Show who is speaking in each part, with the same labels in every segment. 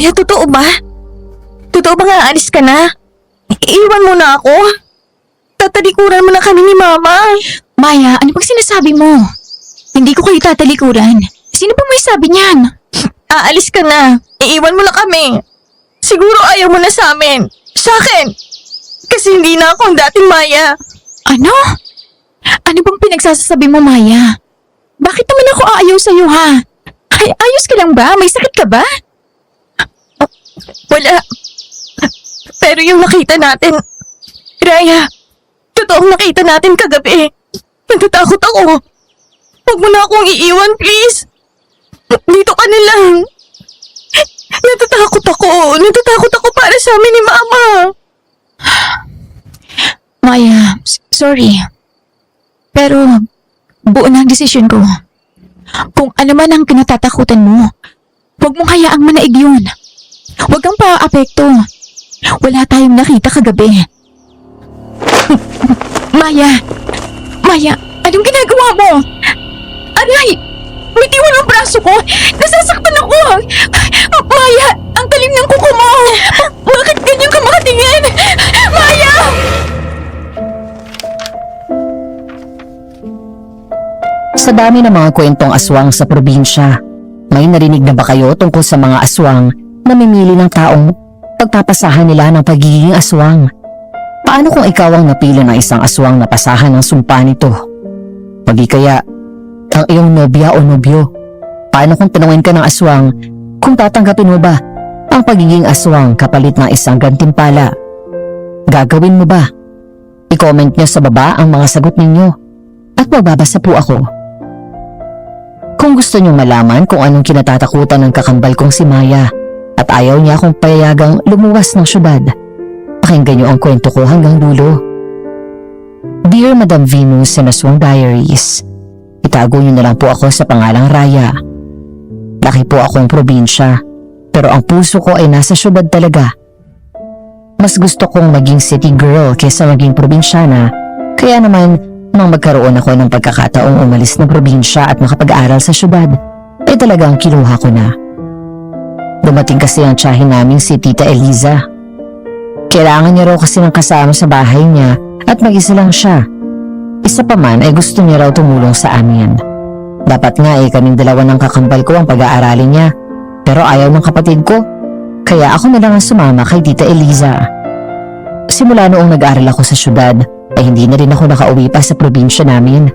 Speaker 1: Maya, totoo ba? Totoo ba nga aalis ka na? Iiwan mo na ako? Tatalikuran mo na kami ni Mama.
Speaker 2: Maya, ano bang sinasabi mo? Hindi ko kayo tatalikuran. Sino ba may sabi niyan?
Speaker 1: Aalis ka na. Iiwan mo na kami. Siguro ayaw mo na sa amin. Sa akin. Kasi hindi na ako ang dating Maya.
Speaker 2: Ano? Ano bang pinagsasasabi mo, Maya? Bakit naman ako aayaw sa'yo, ha? Ay, ayos ka lang ba? May sakit ka ba?
Speaker 1: Wala. Pero yung nakita natin, Raya, totoong nakita natin kagabi. Natatakot ako. Huwag mo na akong iiwan, please. Dito ka na lang. Natatakot ako. Natatakot ako para sa amin ni Mama.
Speaker 2: Maya, sorry. Pero, buo na ang desisyon ko. Kung ano man ang kinatatakutan mo, huwag mong hayaang manaig yun. Huwag kang pa-apekto. Wala tayong nakita kagabi. Maya! Maya, anong ginagawa mo? Aray! Bitiwan ang braso ko! Nasasaktan ako! Maya! Ang talim ng kuko mo! Bakit ganyan ka makatingin? Maya!
Speaker 3: Sa dami ng mga kwentong aswang sa probinsya, may narinig na ba kayo tungkol sa mga aswang na namimili ng taong pagpapasahan nila ng pagiging aswang? Paano kung ikaw ang napili ng isang aswang na pasahan ng sumpa nito? Pagi kaya ang iyong nobya o nobyo? Paano kung tanungin ka ng aswang kung tatanggapin mo ba ang pagiging aswang kapalit ng isang gantimpala? Gagawin mo ba? I-comment nyo sa baba ang mga sagot ninyo at magbabasa po ako. Kung gusto nyo malaman kung anong kinatatakutan ng kakambal kong si Maya at ayaw niya akong payagang lumuwas ng syudad, pakinggan nyo ang kwento ko hanggang dulo. Dear Madam Venus and Aswang Diaries, itago nyo na lang po ako sa pangalang Raya. Laki po akong probinsya, pero ang puso ko ay nasa syudad talaga. Mas gusto kong maging city girl kaysa maging probinsyana, kaya naman nang magkaroon ako ng pagkakataong umalis ng probinsya at makapag-aral sa syudad, ay talagang kinuha ko na. Dumating kasi ang tiyahin namin si Tita Eliza. Kailangan niya raw kasi ng kasama sa bahay niya at mag-isa lang siya. Isa pa man ay gusto niya raw tumulong sa amin. Dapat nga kaming dalawa ng kakambal ko ang pag-aaralin niya, pero ayaw ng kapatid ko, kaya ako na lang ang sumama kay Tita Eliza. Simula noong nag-aral ako sa syudad, ay hindi na rin ako nakauwi pa sa probinsya namin.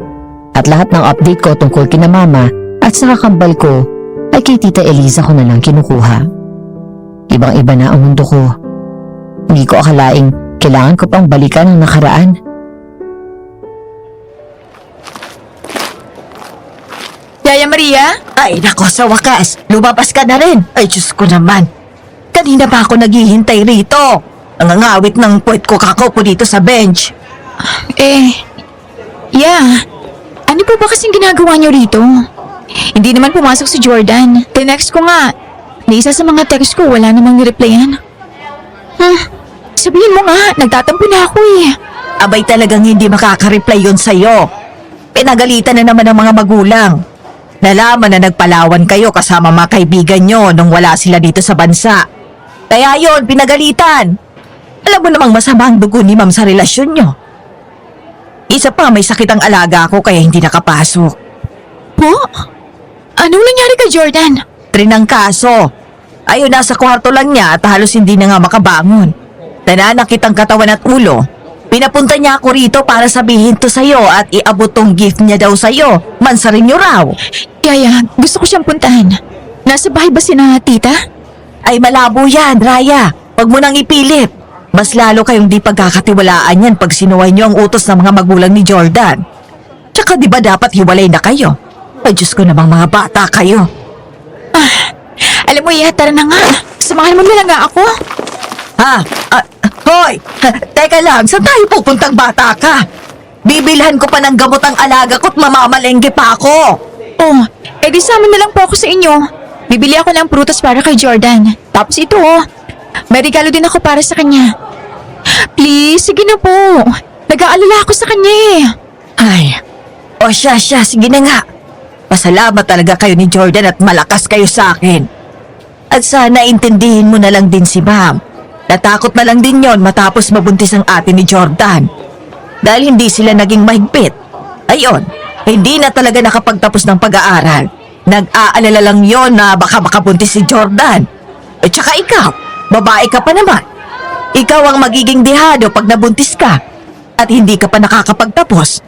Speaker 3: At lahat ng update ko tungkol kina Mama at sa kakambal ko ay kay Tita Eliza ko na lang kinukuha. Ibang-iba na ang mundo ko. Hindi ko akalaing kailangan ko pang balikan ang nakaraan.
Speaker 1: Yaya Maria?
Speaker 4: Ay nako, sa wakas, lumabas ka na rin. Ay Diyos ko naman. Kanina pa ako naghihintay rito. Ang ngawit ng puwet ko kakaupo dito sa bench.
Speaker 2: Ano po ba kasing ginagawa niyo rito? Hindi naman pumasok si Jordan. Tinext ko nga. Ni isa sa mga text ko, wala namang nireplyan. Sabihin mo nga, nagtatampo na ako eh.
Speaker 4: Abay talagang hindi makaka-reply yun sa'yo. Pinagalitan na naman ng mga magulang. Nalaman na nagpalawan kayo kasama mga kaibigan nyo nung wala sila dito sa bansa. Kaya yon, pinagalitan. Alam mo namang masama ang dugo ni Ma'am sa relasyon nyo. Isa pa, may sakit ang alaga ko kaya hindi nakapasok.
Speaker 2: Po? Anong nangyari kay Jordan?
Speaker 4: Trinangkaso. Ayun, nasa kwarto lang niya at halos hindi na nga makabangon. Nananakit ang katawan at ulo. Pinapunta niya ako rito para sabihin to sa'yo at iabot tong gift niya daw sa'yo. Mansarin niyo raw.
Speaker 2: Yaya, gusto ko siyang puntahan. Nasa bahay ba si na tita?
Speaker 4: Ay malabo yan, Raya. Huwag mo nang ipilit. Mas lalo kayong di pagkakatiwalaan yan pag sinuway niyo ang utos ng mga magulang ni Jordan. Tsaka di ba dapat hiwalay na kayo? Ay Diyos ko namang mga bata kayo.
Speaker 2: Alam mo, tara na nga. Samahan mo na lang nga ako.
Speaker 4: Hoy! Teka lang, saan tayo pupuntang bata ka? Bibilhan ko pa ng gamot ang alaga ko't mamamalengke pa ako.
Speaker 2: Oh, edi sama na lang po ako sa inyo. Bibili ako ng prutas para kay Jordan. Tapos ito may regalo din ako para sa kanya. Please, sige na po. Nag-aalala ako sa kanya eh.
Speaker 4: Ay, siya, sige na nga. Pasalamat talaga kayo ni Jordan at malakas kayo sa akin. At sana intindihin mo na lang din si ma'am. Natakot na lang din yon matapos mabuntis ang ate ni Jordan. Dahil hindi sila naging mahigpit. Ayon, hindi na talaga nakapagtapos ng pag-aaral. Nag-aalala lang yon na baka makabuntis si Jordan. At saka ikaw, babae ka pa naman. Ikaw ang magiging dehado pag nabuntis ka. At hindi ka pa nakakapagtapos.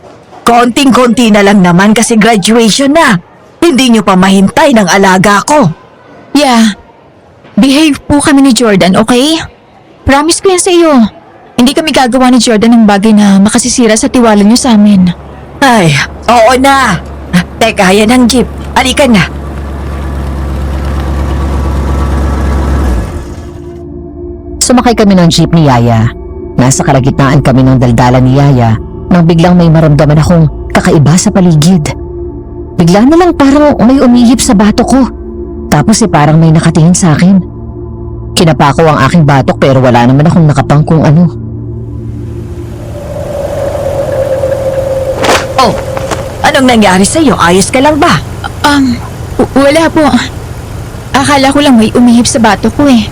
Speaker 4: Konting-konti na lang naman kasi graduation na. Hindi nyo pa mahintay ng alaga ko.
Speaker 2: Yeah. Behave po kami ni Jordan, okay? Promise ko yan sa iyo. Hindi kami gagawa ni Jordan ng bagay na makasisira sa tiwala niyo sa amin.
Speaker 4: Ay, oo na. Teka, yan ang jeep. Halika na.
Speaker 3: Sumakay kami ng jeep ni Yaya. Nasa kalagitnaan kami ng daldalan ni Yaya nang biglang may maramdaman akong kakaiba sa paligid. Bigla na lang parang may umihip sa batok ko. Tapos parang may nakatingin sa akin. Kinapa ko ang aking batok pero wala naman akong nakapang kung ano.
Speaker 4: Oh, anong nangyari sa'yo? Ayos ka lang ba?
Speaker 2: Wala po. Akala ko lang may umihip sa batok ko eh.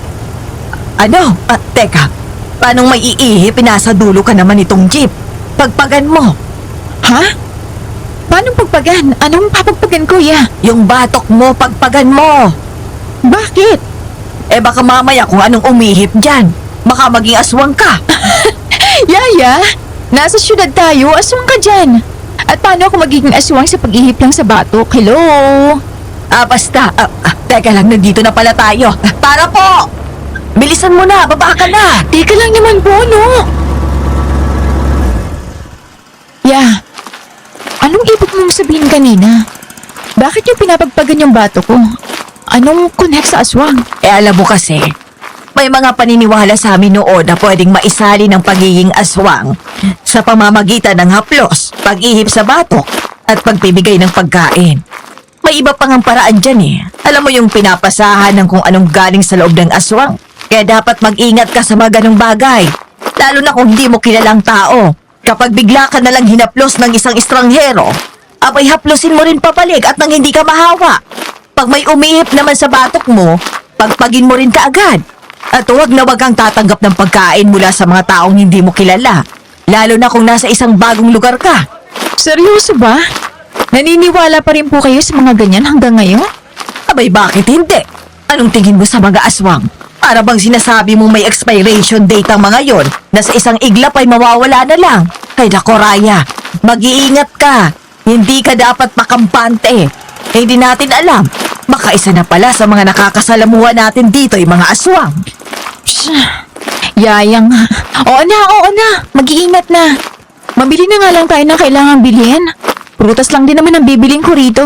Speaker 4: Ano? Teka, paanong may iihi? Pinasa dulo ka naman itong jeep. Pagpagan mo.
Speaker 2: Ha? Paano pagpagan? Anong papagpagan ko, ya?
Speaker 4: Yung batok mo, pagpagan mo.
Speaker 2: Bakit?
Speaker 4: Baka mamaya kung anong umihip dyan. Baka maging aswang ka.
Speaker 2: Yaya, nasa syudad tayo, aswang ka dyan. At paano ako magiging aswang sa pag-ihip lang sa batok? Hello?
Speaker 4: Basta. Teka lang, nandito na pala tayo. Para po! Bilisan mo na, baba ka na.
Speaker 2: Teka lang naman po, no? Ya, anong ibig mong sabihin kanina? Bakit yung pinapagpagan yung bato ko? Anong connect sa aswang?
Speaker 4: Alam mo kasi, may mga paniniwala sa amin noon na pwedeng maisali ng pagiging aswang sa pamamagitan ng haplos, pag-ihip sa batok, at pagbibigay ng pagkain. May iba pang ang paraan dyan eh. Alam mo yung pinapasahan ng kung anong galing sa loob ng aswang. Kaya dapat mag-ingat ka sa mga ganong bagay. Lalo na kung hindi mo kilalang tao. Kapag bigla ka nalang hinaplos ng isang estranghero, abay haplosin mo rin pabalik at nang hindi ka mahawa. Pag may umihip naman sa batok mo, pagpagin mo rin kaagad. At huwag na huwag kang tatanggap ng pagkain mula sa mga taong hindi mo kilala. Lalo na kung nasa isang bagong lugar ka.
Speaker 2: Seryoso ba? Naniniwala pa rin po kayo sa mga ganyan hanggang ngayon?
Speaker 4: Abay bakit hindi? Anong tingin mo sa mga aswang? Para bang sinasabi mo may expiration date ang mga yon na sa isang iglap ay mawawala na lang? Ay nako Raya, mag-iingat ka. Hindi ka dapat makampante. Hindi natin alam. Baka isa na pala sa mga nakakasalamuha natin dito ay mga aswang.
Speaker 2: Yayang, oo na. Mag-iingat na. Mabili na nga lang tayo ng kailangang bilhin. Prutas lang din naman ang bibiling ko rito.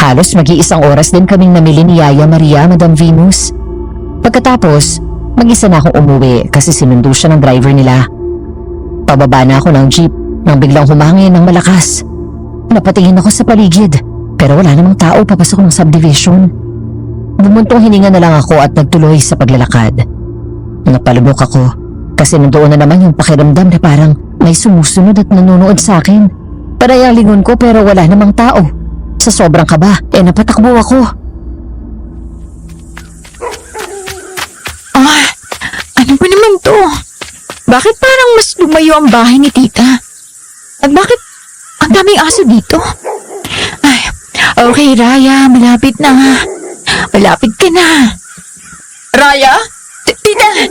Speaker 3: Halos mag-iisang oras din kaming namili ni Yaya Maria, Madam Venus. Pagkatapos, mag-isa na akong umuwi kasi sinundo siya ng driver nila. Pababa na ako ng jeep nang biglang humangin ng malakas. Napatingin ako sa paligid pero wala namang tao papasok ng subdivision. Bumuntong hininga na lang ako at nagtuloy sa paglalakad. Napalubok ako kasi nandoon na naman yung pakiramdam na parang may sumusunod at nanonood sa akin. Parang lingon ko pero wala namang tao. Sa sobrang kaba, napatakbo ako.
Speaker 2: Ano ba naman to? Bakit parang mas lumayo ang bahay ni tita? At bakit ang daming aso dito? Ay, okay Raya, malapit na. Malapit ka na.
Speaker 4: Raya?
Speaker 2: Tita!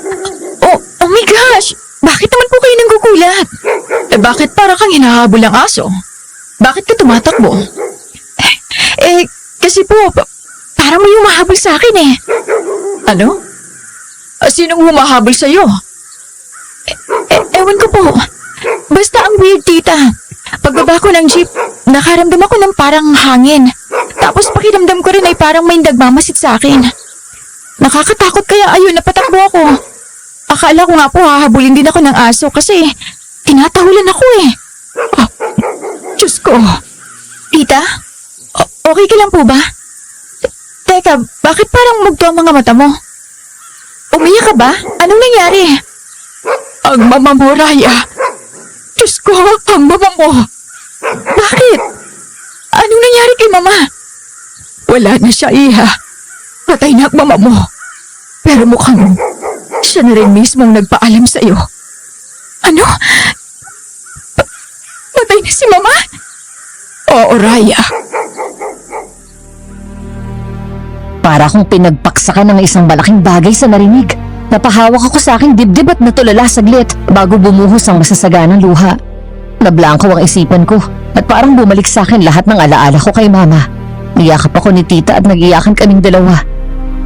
Speaker 2: Oh my gosh! Bakit naman po kayo nanggugulat? Bakit para kang hinahabol ng aso? Bakit ka tumatakbo? Kasi po, parang may humahabol sa akin eh. Ano? Sinong humahabol sa'yo? Ewan ko po. Basta ang weird, tita. Pagbaba ko ng jeep, nakaramdam ako ng parang hangin. Tapos pakiramdam ko rin ay parang may nagmamasid sa akin. Nakakatakot kaya ayun, napatakbo ako. Akala ko nga po hahabulin din ako ng aso kasi tinatahulan ako eh. Oh, Diyos ko. Tita? Okay ka lang po ba? Teka, bakit parang mugto ang mga mata mo? Umiyak ka ba? Anong nangyari? Ang mama mo, Raya. Diyos ko, ang mama mo. Bakit? Anong nangyari kay mama? Wala na siya, Iha. Patay na ang mama mo. Pero mukhang siya na rin mismong nagpaalam sa'yo. Ano? Patay na si Mama? Oo, Raya.
Speaker 3: Para akong pinagpaksakan ng isang malaking bagay sa narinig. Napahawak ako sa aking dibdib at natulala saglit bago bumuhos ang masasaganang luha. Nablangko ang isipan ko at parang bumalik sa akin lahat ng alaala ko kay Mama. Niyakap ako ni Tita at nag-iyakan kaming dalawa.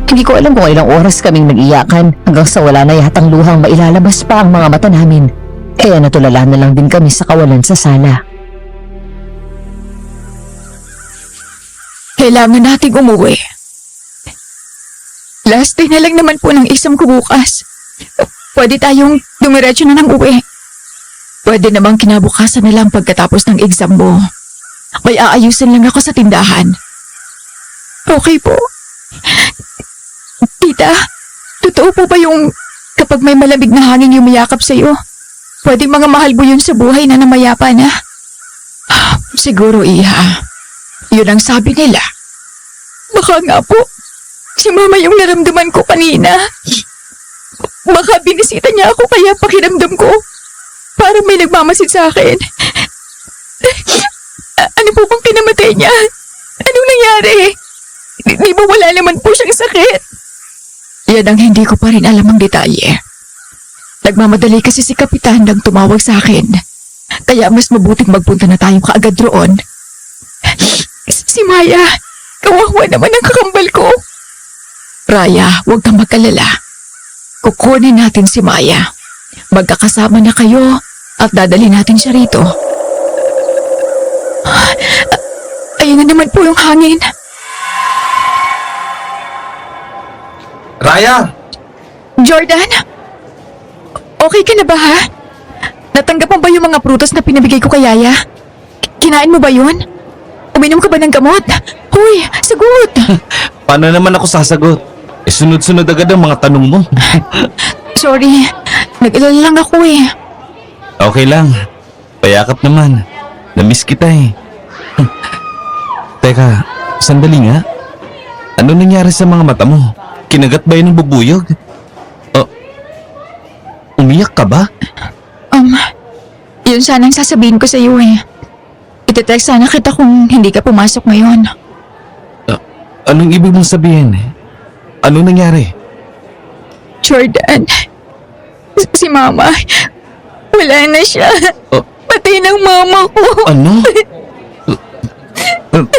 Speaker 3: Hindi ko alam kung ilang oras kaming nag-iyakan hanggang sa wala na yatang luhang mailalabas pa ang mga mata namin. Kaya natulala na lang din kami sa kawalan sa sala.
Speaker 2: Kailangan nating umuwi. Last day na lang naman po ng exam ko bukas. Pwede tayong dumiretso na ng uwi. Pwede namang kinabukasan na lang pagkatapos ng exam mo. May aayusin lang ako sa tindahan. Okay po. Tita, totoo po ba yung kapag may malamig na hangin yumayakap sa'yo, pwedeng mga mahal mo yun sa buhay na namayapa na? Siguro, Iha. Yun ang sabi nila. Baka nga po, si Mama yung naramdaman ko kanina. Baka binisita niya ako kaya pakiramdam ko. Parang may nagmamasid sa akin. Ano po bang pinamatay niya? Anong nangyari? Di ba wala naman po siyang sakit? Yan ang hindi ko pa rin alam ang detalye. Nagmamadali kasi si Kapitan nang tumawag sa akin. Kaya mas mabuting magpunta na tayo kaagad roon. Si Maya, kawawa naman ang kakambal ko. Raya, huwag kang mag-alala. Kukunin natin si Maya. Magkakasama na kayo at dadali natin siya rito. Ayun na naman po yung hangin.
Speaker 5: Raya!
Speaker 2: Jordan? Okay ka na ba ha? Natanggap mo ba yung mga prutas na pinabigay ko kay Yaya? Kinain mo ba yun? Uminom ka ba ng gamot? Huy, sagot!
Speaker 5: Paano naman ako sasagot? Sunod-sunod agad ang mga tanong mo.
Speaker 2: Sorry, nag-alala lang ako eh.
Speaker 5: Okay lang. Payakap naman. Namiss kita eh. Teka, sandali nga. Ano nangyari sa mga mata mo? Kinagat ba yun ng bubuyog? Umiyak ka ba?
Speaker 2: Yun sana ang sasabihin ko sa iyo eh. Itetext sana kita kung hindi ka pumasok ngayon.
Speaker 5: Anong ibig mong sabihin? Ano nangyari?
Speaker 2: Jordan, si Mama, wala na siya.
Speaker 5: Oh.
Speaker 2: Patay ng mama ko.
Speaker 5: Ano?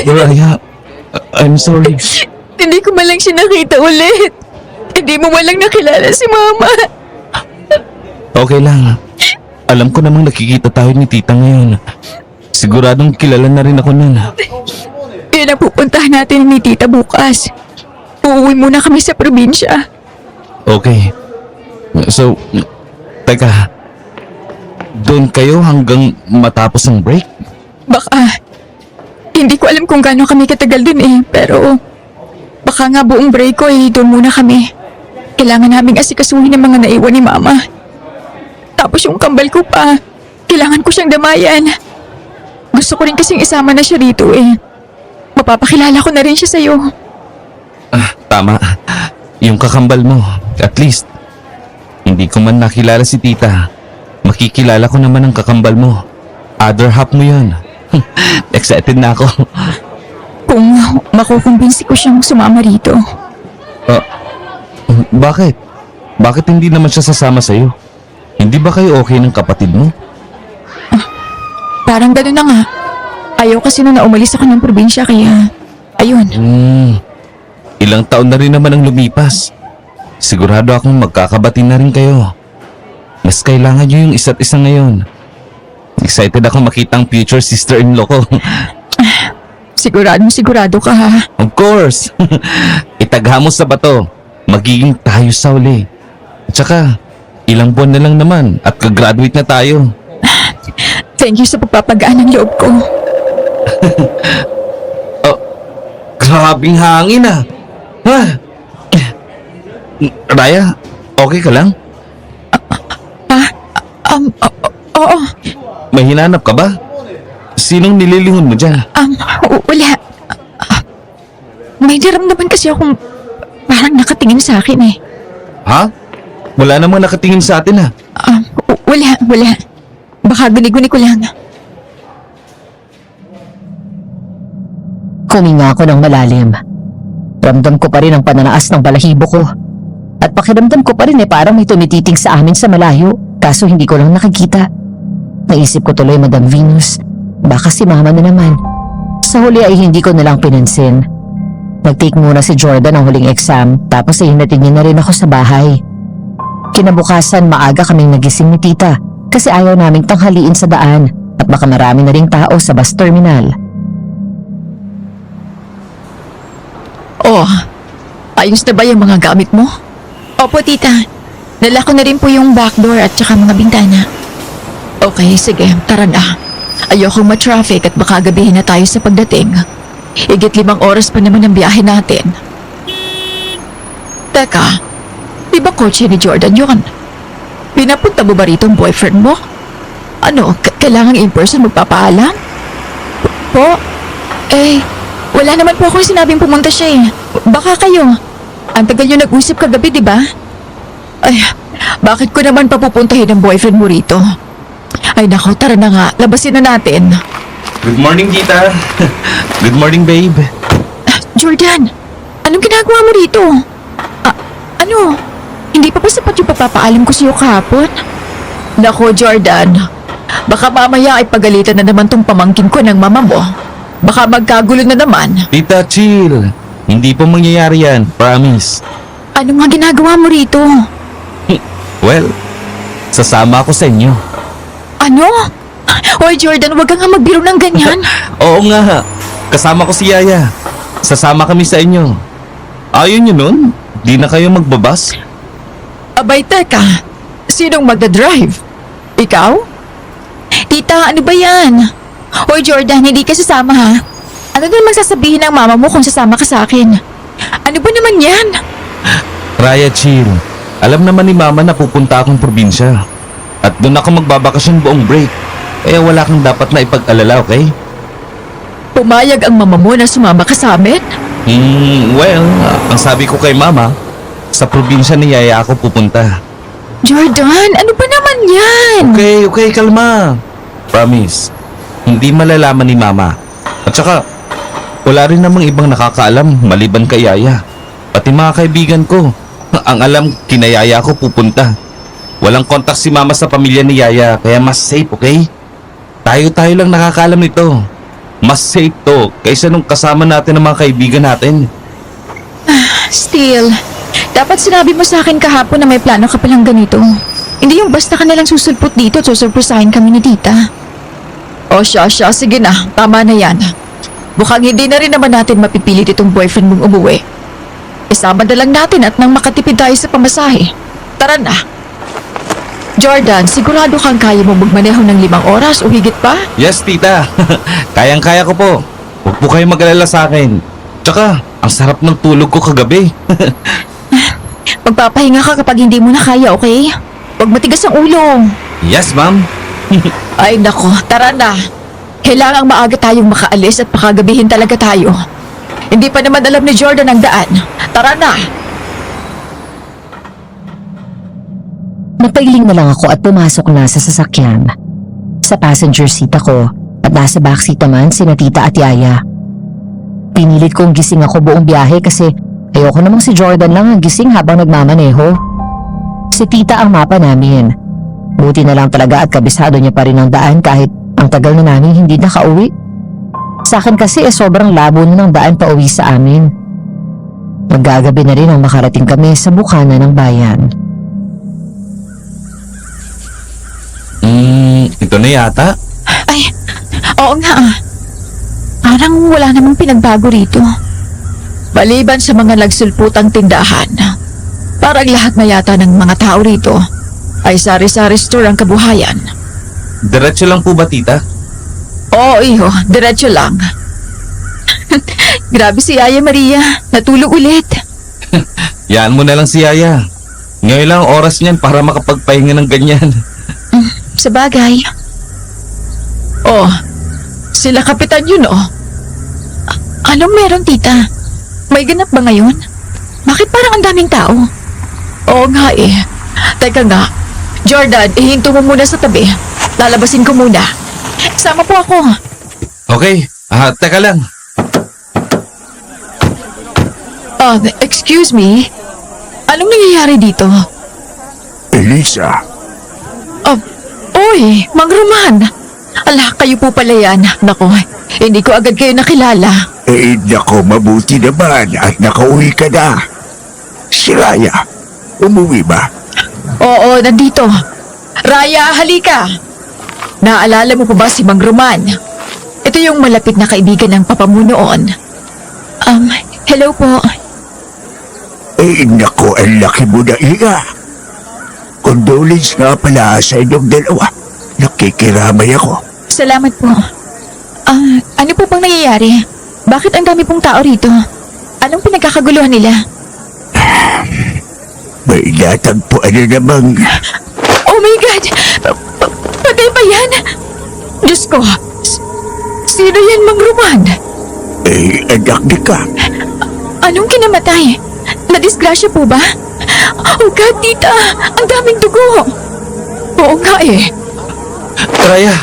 Speaker 5: Raya, I'm sorry.
Speaker 2: Hindi ko malang siya nakita ulit. Hindi mo malang nakilala si Mama.
Speaker 5: Okay lang. Alam ko namang nakikita tayo ni Tita ngayon. Siguradong kilala na rin ako nun.
Speaker 2: Yun ang pupuntahan natin ni Tita bukas. Uuwi muna kami sa probinsya.
Speaker 5: Okay. So, teka. Doon kayo hanggang matapos ang break?
Speaker 2: Baka, hindi ko alam kung gaano kami katagal dun eh. Pero, baka nga buong break ko eh, doon muna kami. Kailangan naming asikasuhin ang mga naiwan ni Mama. Tapos yung kambal ko pa, kailangan ko siyang damayan. Gusto ko rin kasing isama na siya dito eh. Mapapakilala ko na rin siya sa'yo.
Speaker 5: Tama. Yung kakambal mo, at least. Hindi ko man nakilala si Tita. Makikilala ko naman ang kakambal mo. Other half mo yun. Excited na ako.
Speaker 2: Kung makukumbinsi ko siyang sumama rito.
Speaker 5: Bakit? Bakit hindi naman siya sasama sa'yo? Hindi ba kayo okay ng kapatid mo?
Speaker 2: Parang gano'n na nga. Ayaw kasi na umalis ako ng probinsya kaya, ayun.
Speaker 5: Ilang taon na rin naman ang lumipas. Sigurado akong magkakabati na rin kayo. Mas kailangan nyo yung isa't isa ngayon. Excited ako makita ang future sister-in-law ko.
Speaker 2: Sigurado ka ha.
Speaker 5: Of course! Itagha mo sa bato. Magiging tayo sa uli. At saka, ilang buwan na lang naman at kagraduate na tayo.
Speaker 2: Thank you sa pagpapagaan ng loob ko.
Speaker 5: Grabing hangin ah! Ha? Raya, okay ka lang?
Speaker 2: Oo.
Speaker 5: May hinanap ka ba? Sinong nililingon mo dyan?
Speaker 2: Wala. May naramdaman kasi akong parang nakatingin sa akin eh.
Speaker 5: Ha? Wala namang nakatingin sa atin ha.
Speaker 2: Wala. Baka guni-guni ko lang.
Speaker 3: Huminga ako ng malalim. Ramdam ko pa rin ang pananaas ng balahibo ko. At pakiramdam ko pa rin parang may tumititig sa amin sa malayo, kaso hindi ko lang nakikita. Naisip ko tuloy, Madam Venus, baka si Mama na naman. Sa huli ay hindi ko nalang pinansin. Nag-take muna si Jordan ang huling exam, tapos ay hinatid niya na rin ako sa bahay. Kinabukasan, maaga kaming nagising ni Tita kasi ayaw naming tanghaliin sa daan at baka marami na ring tao sa bus terminal.
Speaker 2: Oh, ayos na ba yung mga gamit mo? Opo, tita. Dala ko na rin po yung back door at saka mga bintana. Okay, sige, tara na. Ayokong ma-traffic at baka gabihin na tayo sa pagdating. Higit 5 oras pa naman ang biyahe natin. Teka, di ba kotse ni Jordan yun? Pinapunta mo ba rito ang boyfriend mo? Ano, kailangan in person magpapaalam? Po? Wala naman po akong sinabing pumunta siya eh. Baka kayo. Ang tagal nyo nag-usap kagabi, di ba? Ay, bakit ko naman papupuntahin ang boyfriend mo rito? Ay nako, tara na nga. Labasin na natin.
Speaker 5: Good morning, Tita. Good morning, babe.
Speaker 2: Jordan, anong ginagawa mo rito? Ano? Hindi pa ba sapat yung papapaalam ko sa'yo kahapon? Nako, Jordan. Baka mamaya ay pagalitan na naman tong pamangkin ko ng mama mo. Baka magkagulo na naman.
Speaker 5: Tita, chill. Hindi po mangyayari yan, promise.
Speaker 2: Ano nga ginagawa mo rito?
Speaker 5: Well, sasama ako sa inyo.
Speaker 2: Ano? Hoy Jordan, wag ka nga magbiro ng ganyan.
Speaker 5: Oo nga, kasama ko si Yaya. Sasama kami sa inyo. Ayaw nyo nun? Di na kayo magbabas?
Speaker 2: Abay, teka. Sinong magdadrive? Ikaw? Tita, ano ba yan? Hoy Jordan, hindi ka sasama ha? Ano din magsasabihin ng mama mo kung sasama ka sa akin? Ano ba naman yan?
Speaker 5: Raya, chill. Alam naman ni Mama na pupunta akong probinsya. At doon ako magbabakasyon buong break. Kaya wala kang dapat na ipag-alala, okay?
Speaker 2: Pumayag ang mama mo na sumama ka sa amin?
Speaker 5: Well, ang sabi ko kay Mama, sa probinsya ni Yaya ako pupunta.
Speaker 2: Jordan, ano ba naman yan?
Speaker 5: Okay, kalma. Promise, hindi malalaman ni Mama. At saka, wala rin namang ibang nakakaalam maliban kay Yaya. Pati mga kaibigan ko, ang alam, kina Yaya ako pupunta. Walang kontak si Mama sa pamilya ni Yaya, kaya mas safe, okay? Tayo lang nakakaalam nito. Mas safe to kaysa nung kasama natin ang mga kaibigan natin.
Speaker 2: Still, dapat sinabi mo sa akin kahapon na may plano ka palang ganito. Hindi yung basta ka nalang susulpot dito at susurpresahin kami ni tita. O siya, sige na. Tama na yan. Mukhang hindi na rin naman natin mapipilit itong boyfriend mong umuwi. Isama na lang natin at nang makatipid tayo sa pamasahe. Tara na. Jordan, sigurado kang kaya mo magmaneho ng 5 oras o higit pa?
Speaker 5: Yes, tita. Kayang-kaya ko po. Huwag po kayo mag-alala sa akin. Tsaka, ang sarap ng tulog ko kagabi.
Speaker 2: Magpapahinga ka kapag hindi mo na kaya, okay? Huwag matigas ang ulo.
Speaker 5: Yes, ma'am.
Speaker 2: Ay nako, tara na. Kailangang maaga tayong makaalis at makagabihin talaga tayo. Hindi pa naman alam ni Jordan ang daan. Tara na.
Speaker 3: Napailing na lang ako at pumasok na sa sasakyan. Sa passenger seat ako at nasa backseat naman sina Tita at Yaya. Pinilit kong gising ako buong biyahe kasi ayoko namang si Jordan lang ang gising habang nagmamaneho. Si Tita ang mapa namin. Buti na lang talaga at kabisado niya pa rin ang daan kahit ang tagal na namin hindi nakauwi. Sa akin kasi sobrang labo na ng daan pa uwi sa amin. Maggagabi na rin ang makarating kami sa bukana ng bayan.
Speaker 5: Ito na yata.
Speaker 2: Ay, oo nga. Parang wala namang pinagbago rito. Maliban sa mga nagsulputang tindahan, parang lahat na yata ng mga tao rito ay sari-sari store ang kabuhayan.
Speaker 5: Diretso lang po ba, tita?
Speaker 2: Oo, iho. Diretso lang. Grabe si Yaya Maria. Natulog ulit.
Speaker 5: Yaan mo na lang si Yaya. Ngayon lang ang oras niyan para makapagpahinga ng ganyan.
Speaker 2: Sa bagay. Oh, sila kapitan yun, oh. Anong meron, tita? May ganap ba ngayon? Bakit parang ang daming tao? Oo nga eh. Teka nga. Jordan, ihinto mo muna sa tabi. Lalabasin ko muna. Sama po ako.
Speaker 5: Okay, teka lang.
Speaker 2: Excuse me? Anong nangyayari dito?
Speaker 6: Elisa,
Speaker 2: Uy, Mang Roman. Ala, kayo po pala yan. Nako, hindi ko agad kayo nakilala.
Speaker 6: nako mabuti naman at nakauwi ka na. Si Raya, umuwi ba?
Speaker 2: Oo, nandito. Raya, halika. Naalala mo pa ba si Mang Roman? Ito yung malapit na kaibigan ng papa mo noon. Hello po.
Speaker 6: Nako, ang laki mo na iya. Condolence nga pala sa inyong dalawa. Nakikiramay ako.
Speaker 2: Salamat po. Ano po bang nangyayari? Bakit ang dami pong tao rito? Anong pinagkakaguluhan nila?
Speaker 6: May natagpuan na namang
Speaker 2: Oh my God! Patay ba yan? Diyos ko! Sino yan, Mang Roman?
Speaker 6: anak ni Kang.
Speaker 2: Anong kinamatay? Nadisgrasya po ba? Oh God, tita! Ang daming dugo! Oo nga eh.
Speaker 5: Raya,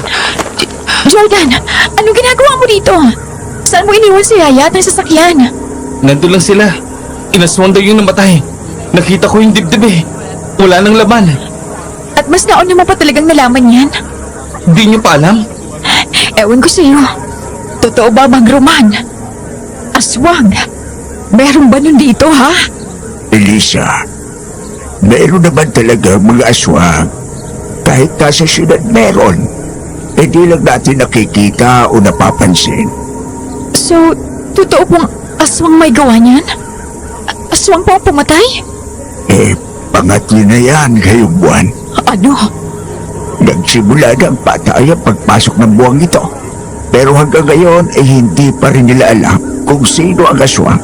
Speaker 2: Jordan, anong ginagawa mo dito? Saan mo iniwan si Yaya at ang sasakyan?
Speaker 5: nandun lang sila. Inaswang daw yung namatay. Nakita ko yung dibdib eh. Wala nang laman.
Speaker 2: At mas nauna mo pa talagang nalaman yan?
Speaker 5: Di nyo pa alam?
Speaker 2: Ewan ko sa'yo. Totoo ba, Mang Roman? Aswang? Meron ba nun dito, ha?
Speaker 6: Elisa, meron naman talaga mga aswang. Kahit nasa syudad meron. Hindi lang natin nakikita o napapansin.
Speaker 2: So, totoo pong aswang may gawa niyan? Aswang po ang pumatay?
Speaker 6: Pangatlo na yan ngayong buwan.
Speaker 2: Ano?
Speaker 6: Nagsimula ng patay ang pagpasok ng buwang ito. Pero hanggang ngayon ay hindi pa rin nila alam kung sino ang aswang.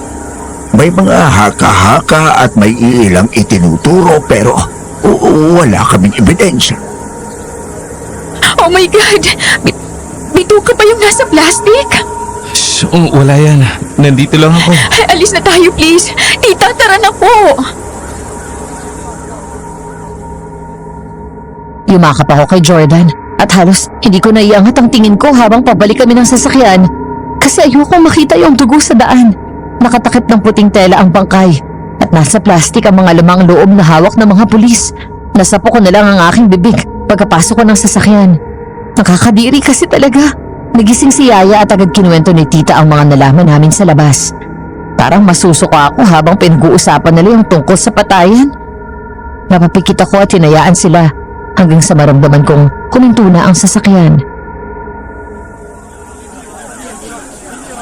Speaker 6: May mga haka-haka at may ilang itinuturo pero wala kaming ebidensya.
Speaker 2: Oh my God! Bituka pa yung nasa plastic?
Speaker 5: Shh, wala yan. Nandito lang ako.
Speaker 2: Ay, alis na tayo, please. Tita, tara na po.
Speaker 3: Yumakap ako kay Jordan at halos hindi ko naiangat ang tingin ko habang pabalik kami ng sasakyan kasi ayoko makita yung dugo sa daan. Nakatakip ng puting tela ang bangkay at nasa plastik ang mga lamang loob na hawak ng mga pulis. Nasapo ko na lang ang aking bibig pagkapasok ko ng sasakyan. Nakakadiri kasi talaga. Nagising si Yaya at agad kinuwento ni Tita ang mga nalaman namin sa labas. Parang masusuka ako habang pinag-uusapan nila yung tungkol sa patayan. Napapikit ako at hinayaan sila hanggang sa maramdaman kong huminto na ang sasakyan.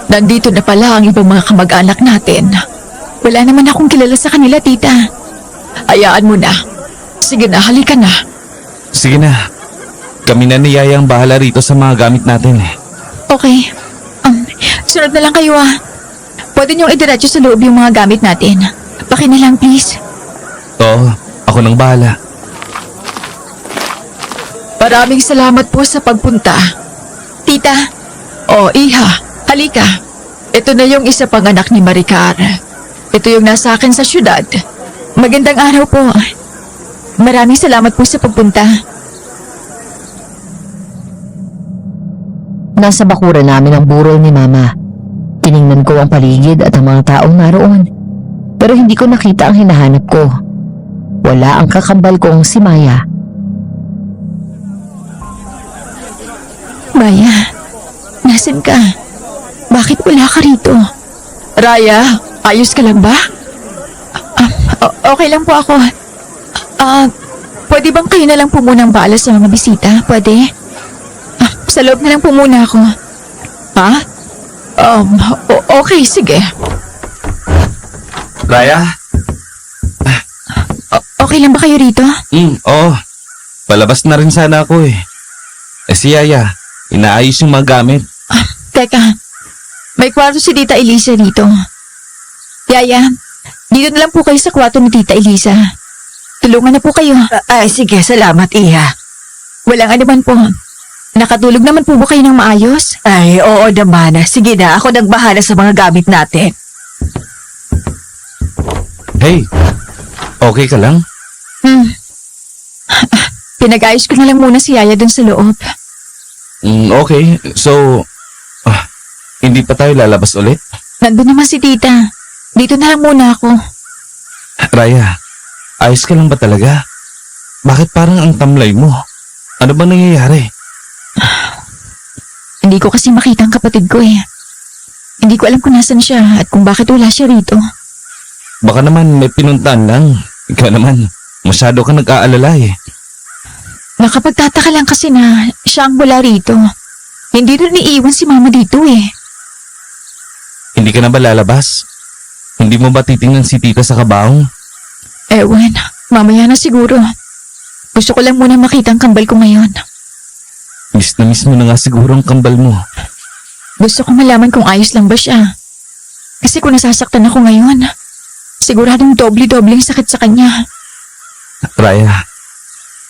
Speaker 2: Nandito na pala ang ibang mga kamag-anak natin. Wala naman akong kilala sa kanila, tita. Hayaan mo na. Sige na, halika na.
Speaker 5: Sige na. Kami na ni Yaya ang bahala rito sa mga gamit natin.
Speaker 2: Okay. Sunod na lang kayo Pwede niyong idiretso sa loob yung mga gamit natin. Paki na lang, please.
Speaker 5: Oo, ako nang bahala.
Speaker 2: Maraming salamat po sa pagpunta. Tita. Iha. Halika. Ito na yung isa pang anak ni Maricar. Ito yung nasa akin sa syudad. Magandang araw po. Maraming salamat po sa pagpunta.
Speaker 3: Nasa bakuran namin ang burol ni Mama. Tiningnan ko ang paligid at ang mga taong naroon. Pero hindi ko nakita ang hinahanap ko. Wala ang kakambal kong si Maya.
Speaker 2: Maya, nasan ka? Bakit wala ka rito? Raya, ayos ka lang ba? Okay lang po ako. Pwede bang kayo na lang po munang baala sa mga bisita? Pwede? Sa loob na lang po muna ako. Ha? Okay, sige.
Speaker 5: Raya?
Speaker 2: Okay lang ba kayo rito?
Speaker 5: Oo. Palabas na rin sana ako eh. Si Yaya, inaayos yung mga gamit.
Speaker 2: Teka, may kwarto si Tita Elisa dito. Yaya, dito na lang po kayo sa kwarto ni Tita Elisa. Tulungan na po kayo.
Speaker 4: Sige, salamat, Iha.
Speaker 2: Walang anuman po. Nakatulog naman po ba kayo ng maayos?
Speaker 4: Oo naman. Sige na, ako nagbahala sa mga gamit natin.
Speaker 5: Hey, okay ka lang?
Speaker 2: Pinag-ayos ko na lang muna si Yaya dun sa loob.
Speaker 5: Okay, so, hindi pa tayo lalabas ulit?
Speaker 2: Nandun naman si tita. Dito na lang muna ako.
Speaker 5: Raya, ayos ka lang ba talaga? Bakit parang ang tamlay mo? Ano ba nangyayari?
Speaker 2: Hindi ko kasi makita ang kapatid ko eh. Hindi ko alam kung nasan siya at kung bakit wala siya rito.
Speaker 5: Baka naman may pinuntahan lang. Ikaw naman, masyado ka nag-aalala eh.
Speaker 2: Nakapagtataka lang kasi na siya ang wala rito. Hindi rin iiwan si mama dito eh.
Speaker 5: Hindi ka na ba lalabas? Hindi mo ba titingnan si tita sa kabaong?
Speaker 2: Ewan, mamaya na siguro. Gusto ko lang muna makita ang kambal ko ngayon.
Speaker 5: Miss na miss mo na nga siguro ang kambal mo.
Speaker 2: Gusto ko malaman kung ayos lang ba siya. Kasi kung nasasaktan ako ngayon, siguradong doble-doble ang sakit sa kanya.
Speaker 5: Raya,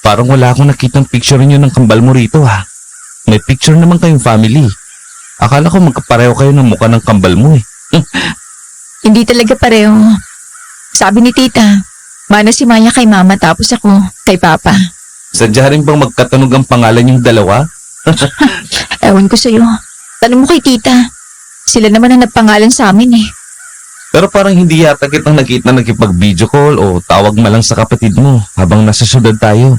Speaker 5: parang wala akong nakitang picture niyo ng kambal mo rito ha. May picture naman kayong family. Akala ko magkapareho kayo ng mukha ng kambal mo eh.
Speaker 2: Hindi talaga pareho. Sabi ni tita, mana si Maya kay mama tapos ako kay papa.
Speaker 5: Sadya rin bang magkatunog ang pangalan yung dalawa?
Speaker 2: Ewan ko sa'yo. Tanong mo kay tita. Sila naman ang nagpangalan sa amin eh.
Speaker 5: Pero parang hindi yata kitang nakita nakipag-video call o tawag man lang sa kapatid mo habang nasa syudad tayo.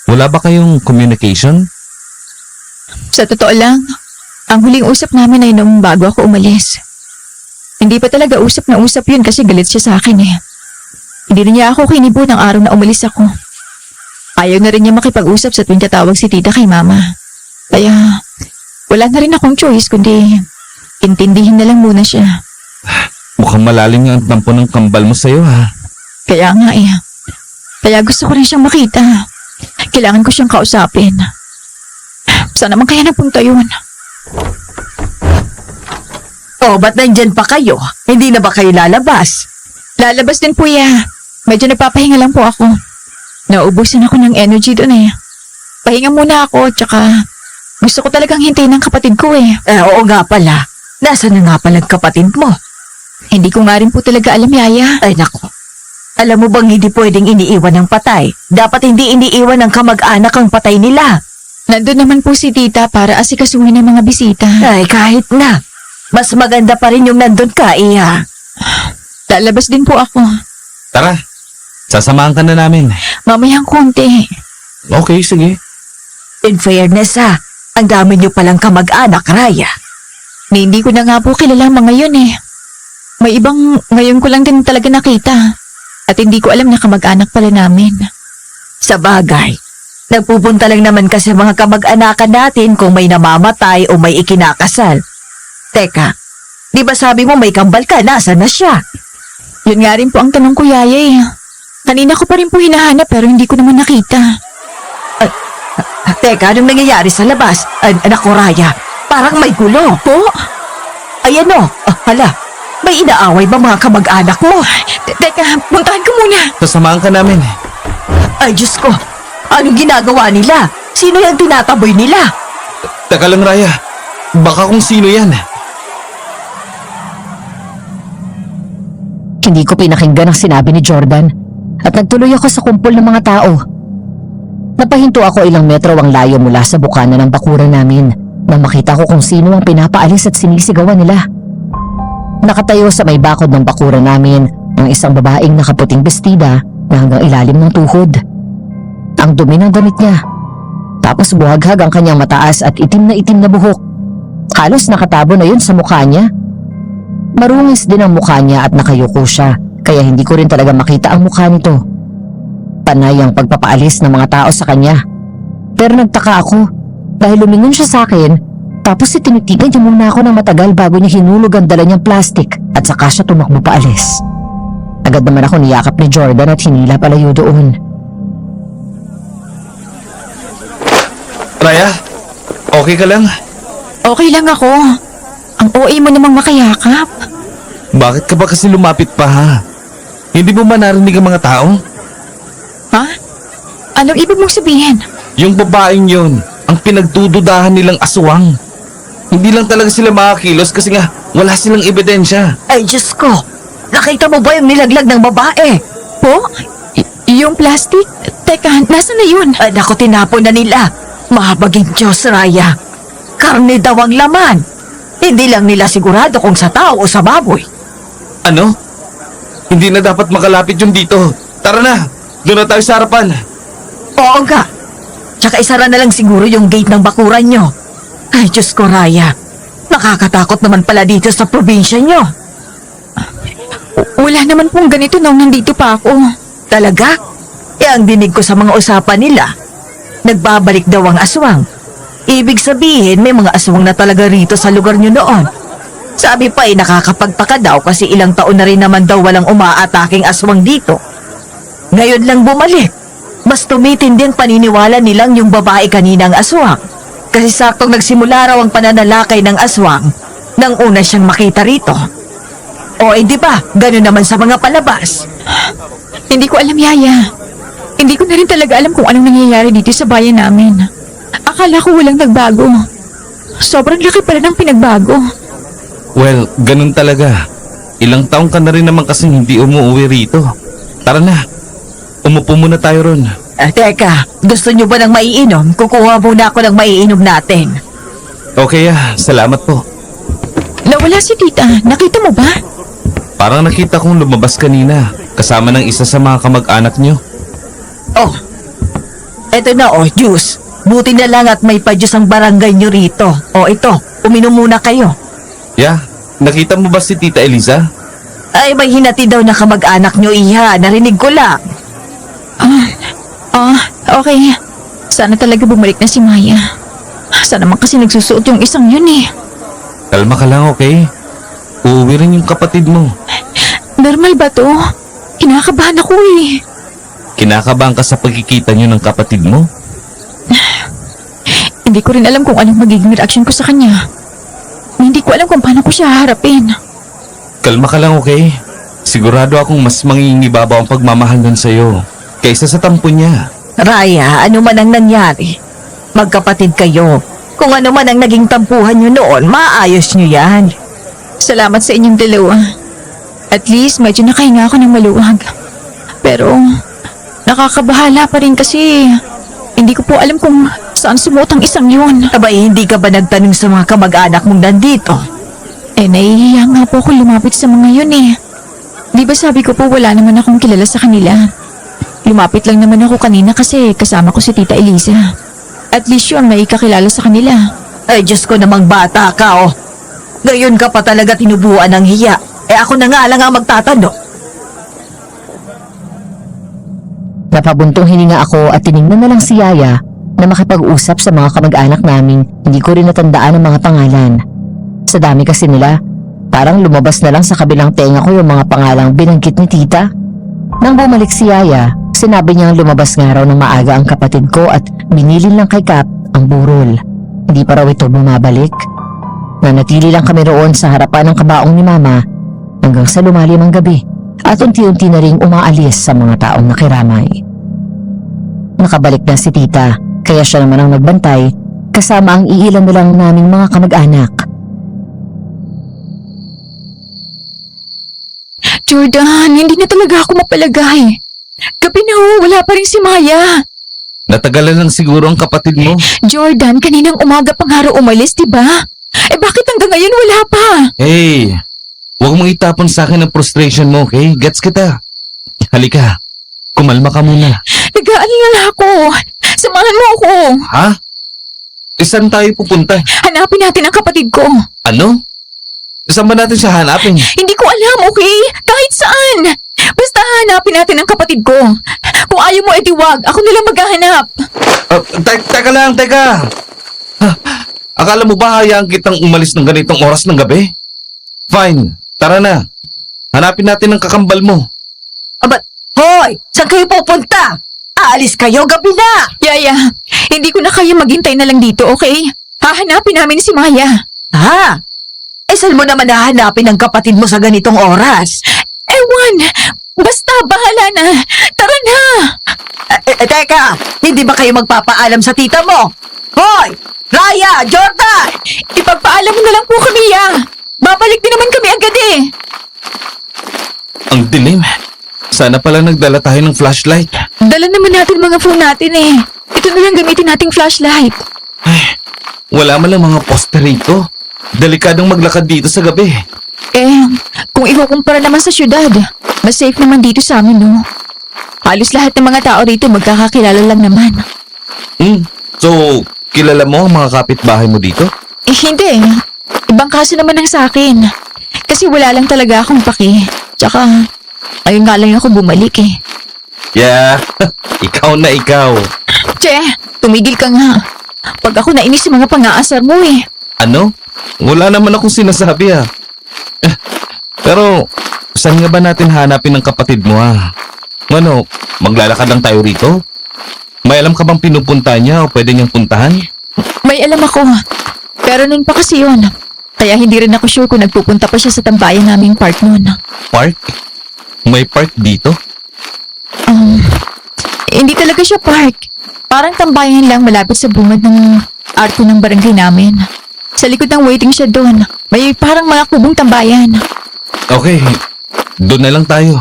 Speaker 5: Wala ba kayong communication?
Speaker 2: Sa totoo lang, ang huling usap namin ay nung bago ako umalis. Hindi pa talaga usap na usap yun kasi galit siya sa akin eh. Hindi rin niya ako kinibo ng araw na umalis ako. Ayaw na rin niya makipag-usap sa tuwing tatawag si tita kay mama. Kaya wala na rin akong choice kundi intindihin na lang muna siya.
Speaker 5: Mukhang malalim nga ang tampo ng kambal mo sa'yo ha.
Speaker 2: Kaya nga eh. Kaya gusto ko rin siyang makita. Kailangan ko siyang kausapin. Saan naman kaya napunta yun?
Speaker 4: Oh, ba't nandyan pa kayo? Hindi na ba kayo lalabas?
Speaker 2: Lalabas din po ya. Medyo nagpapahinga lang po ako. Nauubusan ako ng energy doon eh. Pahinga muna ako tsaka gusto ko talagang hintayin ng kapatid ko eh.
Speaker 4: Oo nga pala. Nasaan na nga pala ang kapatid mo?
Speaker 2: Hindi ko nga rin po talaga alam, Yaya.
Speaker 4: Ay nako. Alam mo bang hindi pwedeng iniiwan ng patay? Dapat hindi iniiwan ng kamag-anak ang patay nila.
Speaker 2: Nandun naman po si tita para asikasuhin ng mga bisita.
Speaker 4: Ay kahit na. Mas maganda pa rin yung nandun ka, Iya.
Speaker 2: Lalabas din po ako.
Speaker 5: Tara, sasamahan ka na namin.
Speaker 2: Mamayang konti.
Speaker 5: Okay, sige.
Speaker 4: In fairness ang dami niyo palang kamag-anak, Raya.
Speaker 2: Hindi ko na nga po kilala ang mga yun eh. May ibang ngayon ko lang din talaga nakita. At hindi ko alam na kamag-anak pala namin.
Speaker 4: Sa bagay, nagpupunta lang naman kasi mga kamag-anakan natin kung may namamatay o may ikinakasal. Teka, di ba sabi mo may kambal ka? Nasaan na siya?
Speaker 2: Yun nga rin po ang tanong ko, Yaya eh. Kanina ko pa rin po hinahanap pero hindi ko naman nakita.
Speaker 4: Teka, anong nangyayari sa labas? Anak ko, Raya, parang may gulo.
Speaker 2: Po?
Speaker 4: Ayan o, hala, may inaaway ba mga kamag-anak mo?
Speaker 2: Teka, puntahan ko muna.
Speaker 5: Sasamahan ka namin.
Speaker 4: Ay, Diyos ko, anong ginagawa nila? Sino yung tinataboy nila?
Speaker 5: Teka lang Raya, baka kung sino yan.
Speaker 3: Hindi ko pinakinggan ang sinabi ni Jordan at nagtuloy ako sa kumpol ng mga tao. Napahinto ako ilang metro ang layo mula sa bukana ng bakuran namin nang makita ko kung sino ang pinapaalis at sinisigawan nila. Nakatayo sa may bakod ng bakuran namin ang isang babaeng nakaputing bestida na hanggang ilalim ng tuhod. Ang dumi ng damit niya. Tapos buhaghag ang kanyang mataas at itim na buhok. Halos nakatabo na yun sa mukha niya. Marungis din ang mukha niya at nakayuko siya, kaya hindi ko rin talaga makita ang mukha nito. Panay ang pagpapaalis ng mga tao sa kanya. Pero nagtaka ako dahil lumingon siya sa akin, tapos tinitigan niya muna ako ng matagal bago niya hinulog ang dala niyang plastic at saka siya tumakbo paalis. Agad naman ako niyakap ni Jordan at hinila palayo doon.
Speaker 5: Raya, okay ka lang?
Speaker 2: Okay lang ako. Ang OA mo namang makayakap.
Speaker 5: Bakit ka ba kasi lumapit pa ha? Hindi mo ba narinig ang mga tao?
Speaker 2: Ha? Anong ibig mong sabihin?
Speaker 5: Yung babaeng yon, ang pinagdududahan nilang aswang. Hindi lang talaga sila makakilos kasi nga wala silang ebidensya.
Speaker 4: Ay, Diyos ko, Nakita mo ba yung nilaglag ng babae?
Speaker 2: Po? Yung plastic? Teka, nasa na yun?
Speaker 4: Ay, naku, tinapon na nila. Mahabaging Diyos, Raya. Karne daw ang laman. Hindi lang nila sigurado kung sa tao o sa baboy.
Speaker 5: Ano? Hindi na dapat makalapit yung dito. Tara na, doon na tayo sa harapan.
Speaker 4: Oo nga. Tsaka isara na lang siguro yung gate ng bakuran nyo. Ay, Diyos ko, Raya. Nakakatakot naman pala dito sa probinsya nyo.
Speaker 2: Wala naman pong ganito nung nandito pa ako.
Speaker 4: Talaga? Ang dinig ko sa mga usapan nila. Nagbabalik daw ang aswang. Ibig sabihin, may mga aswang na talaga rito sa lugar nyo noon. Sabi pa nakakapagtaka daw kasi ilang taon na rin naman daw walang umaataking aswang dito. Ngayon lang bumalik. Mas tumitindi ang paniniwala nilang yung babae kaninang aswang. Kasi saktong nagsimula raw ang pananalakay ng aswang nang una siyang makita rito. O di ba, gano'n naman sa mga palabas.
Speaker 2: Hindi ko alam, Yaya. Hindi ko na rin talaga alam kung anong nangyayari dito sa bayan namin. Akala ko walang nagbago. Sobrang laki pala ng pinagbago.
Speaker 5: Well, ganun talaga. Ilang taong ka na rin naman kasing hindi umuwi rito. Tara na, umupo muna tayo ron.
Speaker 4: Teka, gusto nyo ba ng maiinom? Kukuha muna ako ng maiinom natin.
Speaker 5: Okay salamat po.
Speaker 2: Nawala si tita. Nakita mo ba?
Speaker 5: Parang nakita kong lumabas kanina, kasama ng isa sa mga kamag-anak nyo.
Speaker 4: Oh, eto na juice. Buti na lang at may pa-juice ang barangay nyo rito. Ito, uminom muna kayo.
Speaker 5: Yeah, nakita mo ba si Tita Eliza?
Speaker 4: Ay, may hinati daw na kamag-anak nyo, Iha. Narinig ko lang.
Speaker 2: Okay. Sana talaga bumalik na si Maya. Sana naman kasi nagsusuot yung isang yun eh.
Speaker 5: Kalma ka lang, okay? Uuwi rin yung kapatid mo.
Speaker 2: Normal ba to? Kinakabahan ako eh.
Speaker 5: Kinakabahan ka sa pagkikita nyo ng kapatid mo?
Speaker 2: Hindi ko rin alam kung anong magiging reaction ko sa kanya. Hindi ko alam kung paano ko siya haharapin.
Speaker 5: Kalma ka lang, okay? Sigurado akong mas mangingibabaw ang pagmamahal nun sa'yo kaysa sa tampo niya.
Speaker 4: Raya, ano man ang nangyari? Magkapatid kayo. Kung ano man ang naging tampuhan nyo noon, maayos nyo yan.
Speaker 2: Salamat sa inyong dalawa. At least medyo nakahinga ako ng maluwag. Pero nakakabahala pa rin kasi hindi ko po alam kung saan sumuot ang isang yun.
Speaker 4: Abay, hindi ka ba nagtanong sa mga kamag-anak mong nandito?
Speaker 2: Nahihiya nga po ako lumapit sa mga yun eh. Di ba sabi ko po wala naman akong kilala sa kanila. Lumapit lang naman ako kanina kasi kasama ko si Tita Eliza. At least yun, may kakilala sa kanila.
Speaker 4: Ay, Diyos ko namang bata ka, Ngayon ka pa talaga tinubuan ng hiya. Ako na nga lang ang magtatanong.
Speaker 3: Napabuntong hininga ako at tiningnan na lang si Yaya na makipag-usap sa mga kamag-anak namin. Hindi ko rin natandaan ang mga pangalan. Sa dami kasi nila, parang lumabas na lang sa kabilang tenga ko yung mga pangalang binanggit ni Tita. Nang bumalik si Yaya, sinabi niyang lumabas nga raw ng maaga ang kapatid ko at binilin lang kay Kap ang burol. Hindi pa raw ito bumabalik. Nanatili lang kami roon sa harapan ng kabaong ni Mama hanggang sa lumalim ang gabi at unti-unti na ring umaalis sa mga taong nakiramay. Nakabalik na si Tita, kaya siya naman ang nagbantay kasama ang iilan na lang naming mga kamag-anak.
Speaker 2: Jordan, hindi na talaga ako mapalagay. Gabi na wala pa rin si Maya.
Speaker 5: Natagalan lang siguro ang kapatid mo.
Speaker 2: Jordan, kaninang umaga pang haro umalis, diba? Bakit hanggang ngayon wala pa?
Speaker 5: Hey, huwag mong itapon sa akin ang frustration mo, okay? Gets kita. Halika, kumalma ka muna.
Speaker 2: Nag-aalala ako. Samahan mo ako.
Speaker 5: Ha? Saan tayo pupunta?
Speaker 2: Hanapin natin ang kapatid ko.
Speaker 5: Ano? Saan ba natin siya hanapin?
Speaker 2: Hindi ko alam, okay? Kahit saan. Basta hanapin natin ang kapatid ko. Kung ayaw mo, wag. Ako nalang maghahanap.
Speaker 5: Teka lang, teka. Akala mo ba hayaan kitang umalis ng ganitong oras ng gabi? Fine, tara na. Hanapin natin ang kakambal mo.
Speaker 4: Hoy! Saan kayo pupunta? Aalis kayo, gabi na!
Speaker 2: Yaya, hindi ko na kaya maghintay na lang dito, okay? Hahanapin namin si Maya.
Speaker 4: Ha? Saan mo naman hahanapin ang kapatid mo sa ganitong oras?
Speaker 2: Ewan! Basta, bahala na! Tara na!
Speaker 4: Teka! Hindi ba kayo magpapaalam sa tita mo? Hoy! Raya! Jordan!
Speaker 2: Ipagpaalam mo na lang po kami, ya! Babalik din naman kami agad eh!
Speaker 5: Ang dilim. Sana pala nagdala tayo ng flashlight.
Speaker 2: Dala naman natin mga phone natin eh. Ito na lang gamitin nating flashlight.
Speaker 5: Wala man lang mga poster rito. Delikadong maglakad dito sa gabi.
Speaker 2: Eh, kung ikukumpara naman sa syudad, mas safe naman dito sa amin, no? Halos lahat ng mga tao rito magkakakilala lang naman.
Speaker 5: So, kilala mo ang mga kapitbahay mo dito?
Speaker 2: Eh, hindi. Ibang kaso naman ang sa akin. Kasi wala lang talaga akong paki. Tsaka, ayun nga lang ako bumalik eh.
Speaker 5: Yeah, ikaw na ikaw.
Speaker 2: Che, tumigil ka nga. Pag ako nainis sa mga pang-aasar mo eh.
Speaker 5: Ano? Wala naman akong sinasabi Pero, saan nga ba natin hanapin ang kapatid mo Ano, maglalakad lang tayo rito? May alam ka bang pinupunta niya o pwede niyang puntahan?
Speaker 2: May alam ako. Pero nun pa kasi yun. Kaya hindi rin ako sure kung nagpupunta pa siya sa tambayan naming park noon.
Speaker 5: Park? May park dito?
Speaker 2: Hindi talaga siya park. Parang tambayan lang malapit sa bungad ng arko ng barangay namin. Sa likod ng waiting shed doon, may parang mga kubong tambayan.
Speaker 5: Okay, doon na lang tayo.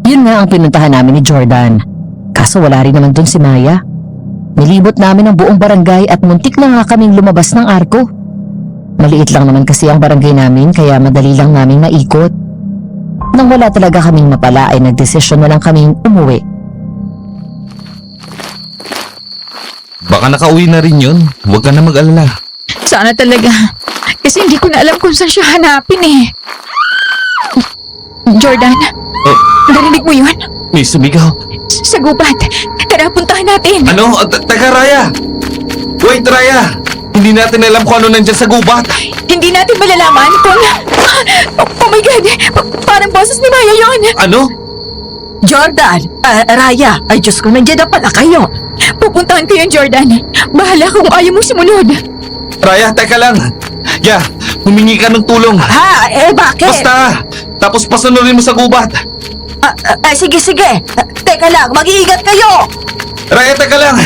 Speaker 3: Yun nga ang pinuntahan namin ni Jordan. Kaso wala rin naman dun si Maya. Nilibot namin ang buong barangay at muntik na nga kaming lumabas ng arko. Maliit lang naman kasi ang barangay namin kaya madali lang namin maikot. Nang wala talaga kaming mapala ay nagdesisyon na lang kaming umuwi.
Speaker 5: Baka nakauwi na rin yun. Huwag ka na mag-alala.
Speaker 2: Sana talaga. Kasi hindi ko na alam kung saan siya hanapin eh. Jordan, narinig mo yun?
Speaker 5: May sumigaw.
Speaker 2: Sa gubat. Tara, puntahan natin.
Speaker 5: Ano? Teka, Raya! Wait, Raya! Hindi natin alam kung ano nandyan sa gubat.
Speaker 2: Hindi natin malalaman kung... Oh my God! Parang boses ni Maya yun!
Speaker 5: Ano?
Speaker 4: Jordan, Raya, ay Diyos ko, nandiyan na pala kayo.
Speaker 2: Pupuntahan ko yun, Jordan. Bahala kung ayaw mong sumunod.
Speaker 5: Raya, teka lang. Yeah, humingi ka ng tulong.
Speaker 4: Ha? Bakit?
Speaker 5: Basta! Tapos pasunurin mo sa gubat.
Speaker 4: Sige. Teka lang, mag-iingat kayo.
Speaker 5: Raya, teka lang.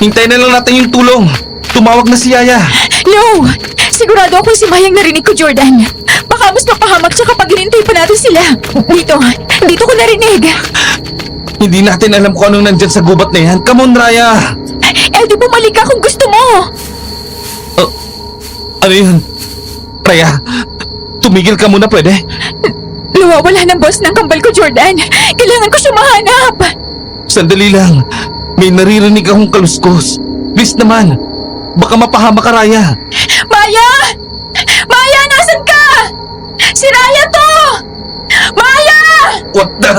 Speaker 5: Hintayin na lang natin yung tulong. Tumawag na si Yaya.
Speaker 2: No! Sigurado akong si Mayang narinig ko, Jordan. Baka mas mapahamak siya kapag hinintay pa natin sila. Dito ko narinig.
Speaker 5: Hindi natin alam kung anong nandyan sa gubat na yan. Come on, Raya!
Speaker 2: Eh, di bumalik ka kung gusto mo.
Speaker 5: Ano yun? Raya, tumigil ka muna pwede?
Speaker 2: Nawawala ng boss ng kambal ko, Jordan. Kailangan ko siya mahanap.
Speaker 5: Sandali lang. May naririnig akong kaluskos. Please naman. Baka mapahama ka, Raya.
Speaker 2: Maya! Maya, nasan ka? Si Raya to! Maya!
Speaker 5: What the?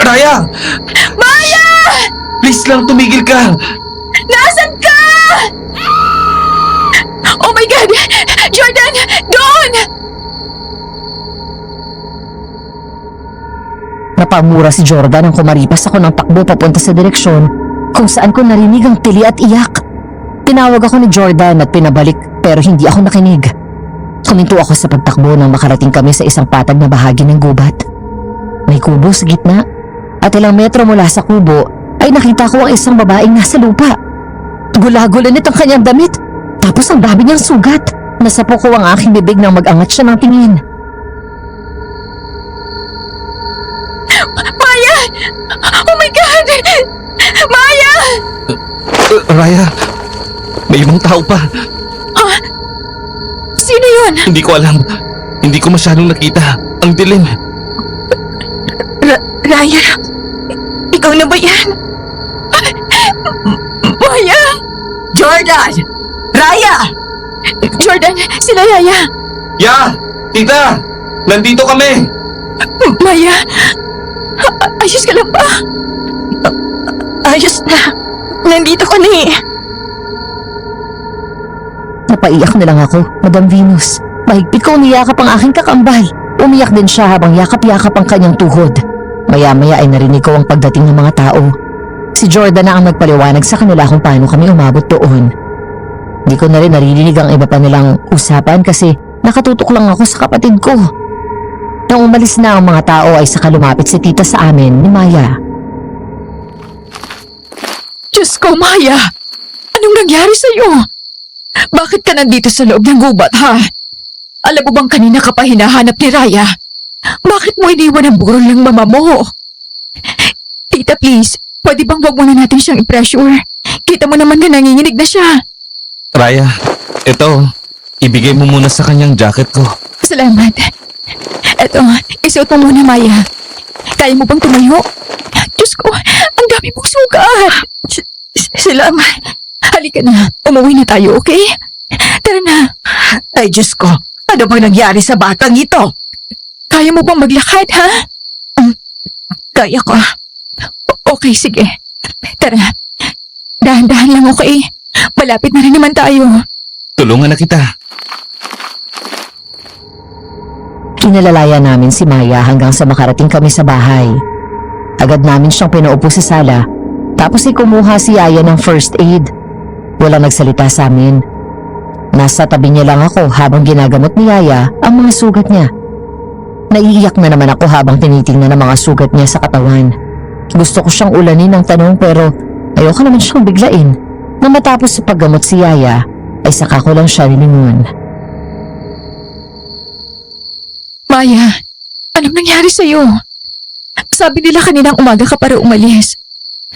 Speaker 5: Raya!
Speaker 2: Maya!
Speaker 5: Please lang, tumigil ka.
Speaker 2: Nasaan ka? Oh my God! Jordan! Doon!
Speaker 3: Napamura si Jordan nang kumaripas ako ng takbo papunta sa direksyon kung saan ko narinig ang tili at iyak. Tinawag ako ni Jordan at pinabalik pero hindi ako nakinig. Huminto ako sa pagtakbo nang makarating kami sa isang patag na bahagi ng gubat. May kubo sa gitna at ilang metro mula sa kubo ay nakita ko ang isang babaeng nasa lupa. Gula-gulanit ang kanyang damit tapos ang dami niyang sugat. Nasapo ko ang aking bibig nang mag-angat siya ng tingin.
Speaker 2: Maya! Oh my God! Maya!
Speaker 5: Raya, may ibang tao pa.
Speaker 2: Sino yun?
Speaker 5: Hindi ko alam. Hindi ko masyadong nakita. Ang dilim.
Speaker 2: Raya? Ikaw na ba yan? Maya!
Speaker 4: Jordan! Raya!
Speaker 2: Jordan, sila Yaya.
Speaker 5: Ya! Tita! Nandito kami!
Speaker 2: Maya! Ayos ka lang ba? Ayos na. Nandito ka na eh.
Speaker 3: Napaiyak na lang ako, Madam Venus. Mahigpit ko umiyakap ang aking kakambal. Umiyak din siya habang yakap-yakap ang kanyang tuhod. Maya-maya ay narinig ko ang pagdating ng mga tao. Si Jordan na ang nagpaliwanag sa kanila kung paano kami umabot doon. Hindi ko na rin naririnig ang iba pa nilang usapan kasi nakatutok lang ako sa kapatid ko. Nang umalis na ang mga tao ay saka lumapit si tita sa amin ni Maya.
Speaker 2: Diyos ko, Maya! Anong nangyari sa'yo? Bakit ka nandito sa loob ng gubat, ha? Alam mo bang kanina ka pa hinahanap ni Raya? Bakit mo iniwan ang burol ng mama mo? Tita, please, pwede bang wag muna natin siyang i-pressure? Kita mo naman na nanginginig na siya.
Speaker 5: Raya, ito, ibigay mo muna sa kanyang jacket ko.
Speaker 2: Salamat. Eto, isuot mo muna, Maya. Kaya mo bang tumayo? Diyos ko, ang dami mong sugat.
Speaker 1: Salamat.
Speaker 2: Halika na, umuwi na tayo, okay? Tara na.
Speaker 4: Ay, Diyos ko. Ano bang nangyari sa batang ito?
Speaker 2: Kaya mo bang maglakad, ha?
Speaker 1: Kaya ko.
Speaker 2: Okay, sige. Tara. Dahan-dahan lang, okay? Malapit na rin naman tayo.
Speaker 5: Tulungan na kita.
Speaker 3: Kinalalaya namin si Maya hanggang sa makarating kami sa bahay. Agad namin siyang pinaupo sa sala, tapos kumuha si Yaya ng first aid. Walang nagsalita sa amin. Nasa tabi niya lang ako habang ginagamot ni Yaya ang mga sugat niya. Naiiyak na naman ako habang tinitingnan ang mga sugat niya sa katawan. Gusto ko siyang ulanin ng tanong pero ayoko naman siyang biglain. Na matapos sa paggamot si Yaya, ay saka ko lang siya nilingon.
Speaker 2: Maya, anong nangyari sa'yo? Sabi nila kaninang umaga ka para umalis.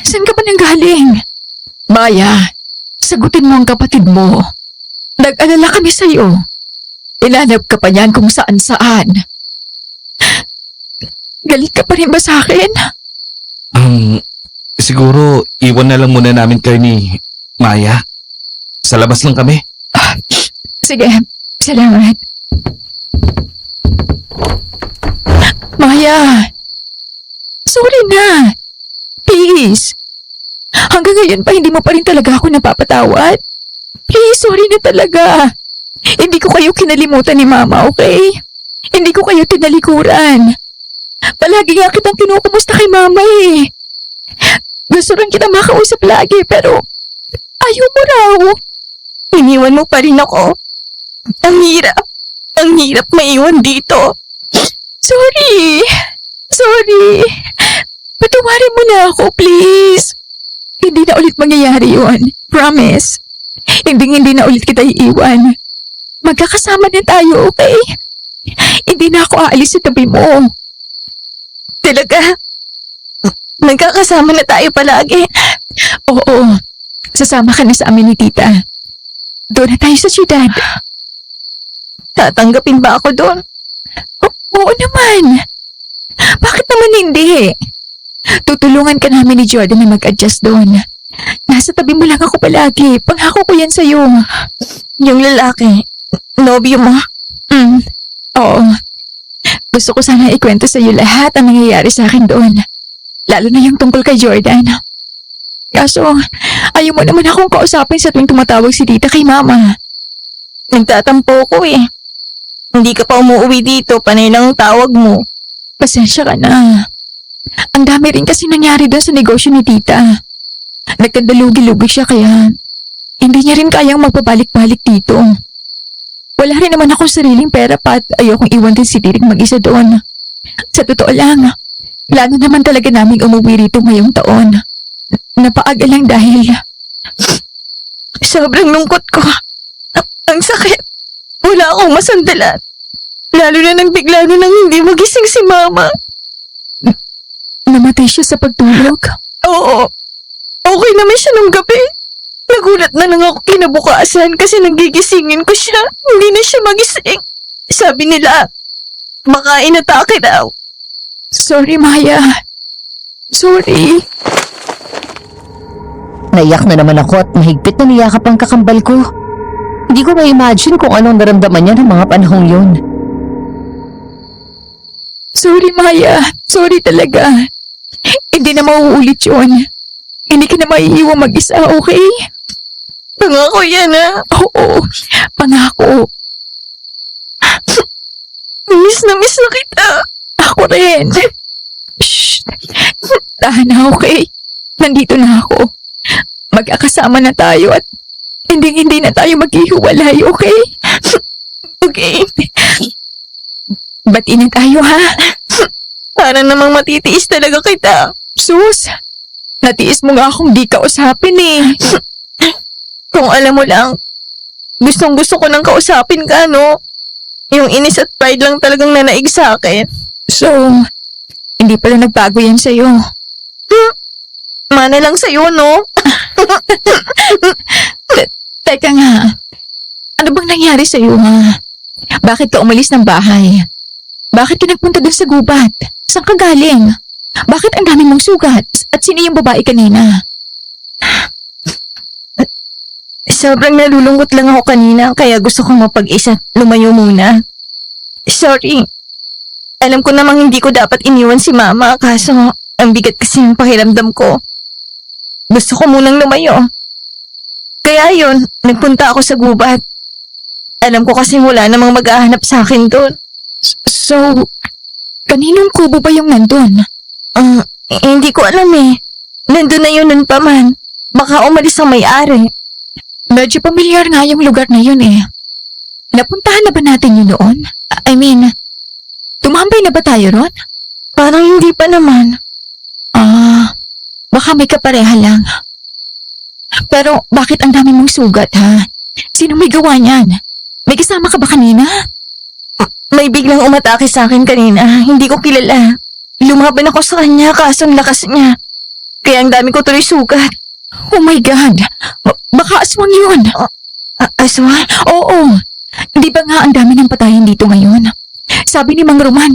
Speaker 2: Saan ka ba nanggaling? Maya, sagutin mo ang kapatid mo. Nag-alala kami sa'yo. Inanap ka pa niyan kung saan-saan. Galit ka pa rin ba sa akin?
Speaker 5: Siguro iwan na lang muna namin kayo ni Maya. Sa labas lang kami.
Speaker 2: Sige, salamat. Maya, sorry na. Please. Hanggang ngayon pa hindi mo pa rin talaga ako napapatawad. Please, sorry na talaga. Hindi ko kayo kinalimutan ni Mama, okay? Hindi ko kayo tinalikuran. Palagi nga kitang kinukumusta kay Mama eh. Gusto rin kita makausap lagi pero ayaw mo raw.
Speaker 1: Iniwan mo pa rin ako. Ang hirap. Ang hirap maiwan dito.
Speaker 2: Sorry. Sorry. Patawarin mo na ako, please. Hindi na ulit mangyayari yun. Promise. Hindi na ulit kita iiwan. Magkakasama na tayo, okay? Hindi na ako aalis sa tabi mo.
Speaker 1: Talaga? Nagkakasama na tayo palagi.
Speaker 2: Oo. Sasama ka na sa amin ni tita. Doon na tayo sa syudad.
Speaker 1: Tatanggapin ba ako doon?
Speaker 2: Oo naman. Bakit naman hindi? Tutulungan ka namin ni Jordan na mag-adjust doon. Nasa tabi mo lang ako palagi. Pangako ko yan sa'yo.
Speaker 1: Yung lalaki, nobyo mo?
Speaker 2: Oo. Gusto ko sana ikwento sa'yo lahat ang nangyayari sa akin doon. Lalo na yung tungkol kay Jordan. Kaso, ayaw mo naman akong kausapin sa tuwing tumatawag si tita kay mama.
Speaker 1: Nagtatampo ko eh. Hindi ka pa umuwi dito, panay lang ang tawag mo.
Speaker 2: Pasensya ka na. Ang dami rin kasi nangyari doon sa negosyo ni tita. Nagkandalugi-lugi siya kaya hindi niya rin kayang magpabalik-balik dito. Wala rin naman akong sariling pera pa at ayokong iwan din si Tiring mag-isa doon. Sa totoo lang, plano naman talaga naming umuwi rito ngayong taon. Napaaga lang dahil
Speaker 1: Sobrang lungkot ko. Ang sakit. Wala akong masandalan. Lalo na nang bigla na nang hindi magising si Mama.
Speaker 2: namatay siya sa pagtulog.
Speaker 1: Oo. Okay naman siya nung gabi. Nagulat na lang ako kinabukasan kasi nagigisingin ko siya. Hindi na siya magising. Sabi nila, baka inatake daw.
Speaker 2: Sorry, Maya. Sorry.
Speaker 3: Naiyak na naman ako at mahigpit na niyakap ang kakambal ko. Hindi ko ma-imagine kung anong naramdaman niya ng mga panahong yun.
Speaker 2: Sorry, Maya. Sorry talaga. Hindi na mauulit yun. Hindi ka na maiiwan mag-isa, okay?
Speaker 1: Pangako yan ah.
Speaker 2: Oo, pangako.
Speaker 1: Miss na kita.
Speaker 2: Ako rin. Shh. Tahan na, okay? Nandito na ako. Magkakasama na tayo at hindi na tayo maghihiwalay, okay?
Speaker 1: Okay.
Speaker 2: Bati na tayo, ha?
Speaker 1: Para namang matitiis talaga kita.
Speaker 2: Sus, natiis mo nga akong di kausapin eh.
Speaker 1: Kung alam mo lang, gustong gusto ko nang kausapin ka, no? Yung inis at pride lang talagang nanaig sa akin.
Speaker 2: So, hindi pala nagbago yan sa'yo.
Speaker 1: Mana lang sa'yo, no?
Speaker 2: Teka nga, ano bang nangyari sa'yo, ha? Bakit ka umalis ng bahay? Bakit ka nagpunta dun sa gubat? Saan ka galing? Bakit ang dami mong sugat? At sino yung babae kanina?
Speaker 1: Sobrang nalulungkot lang ako kanina kaya gusto kong mapag-isa at lumayo muna. Sorry. Alam ko namang hindi ko dapat iniwan si Mama kaso ang bigat kasi ng pakiramdam ko. Gusto ko munang lumayo. Kaya yun, nagpunta ako sa gubat. Alam ko kasi wala namang mag-ahanap sa akin doon.
Speaker 2: So, kaninong kubo ba yung nandun?
Speaker 1: Hindi ko alam eh. Nandun na yun nun pa man. Baka umalis ang may-ari.
Speaker 2: Medyo pamilyar nga yung lugar na yun eh. Napuntahan na ba natin yun noon? I mean, tumambay na ba tayo ron?
Speaker 1: Parang hindi pa naman.
Speaker 2: Baka may kapareha lang. Pero bakit ang dami mong sugat ha? Sino may gawa niyan? May kasama ka ba kanina?
Speaker 1: May biglang umatake sa akin kanina. Hindi ko kilala. Lumaban ako sa kanya kaso ang lakas niya. Kaya ang dami ko tuloy sugat.
Speaker 2: Oh my God! Baka aswang yun!
Speaker 1: Aswang?
Speaker 2: Oo! Di ba nga ang dami ng patayin dito ngayon? Sabi ni Mang Roman,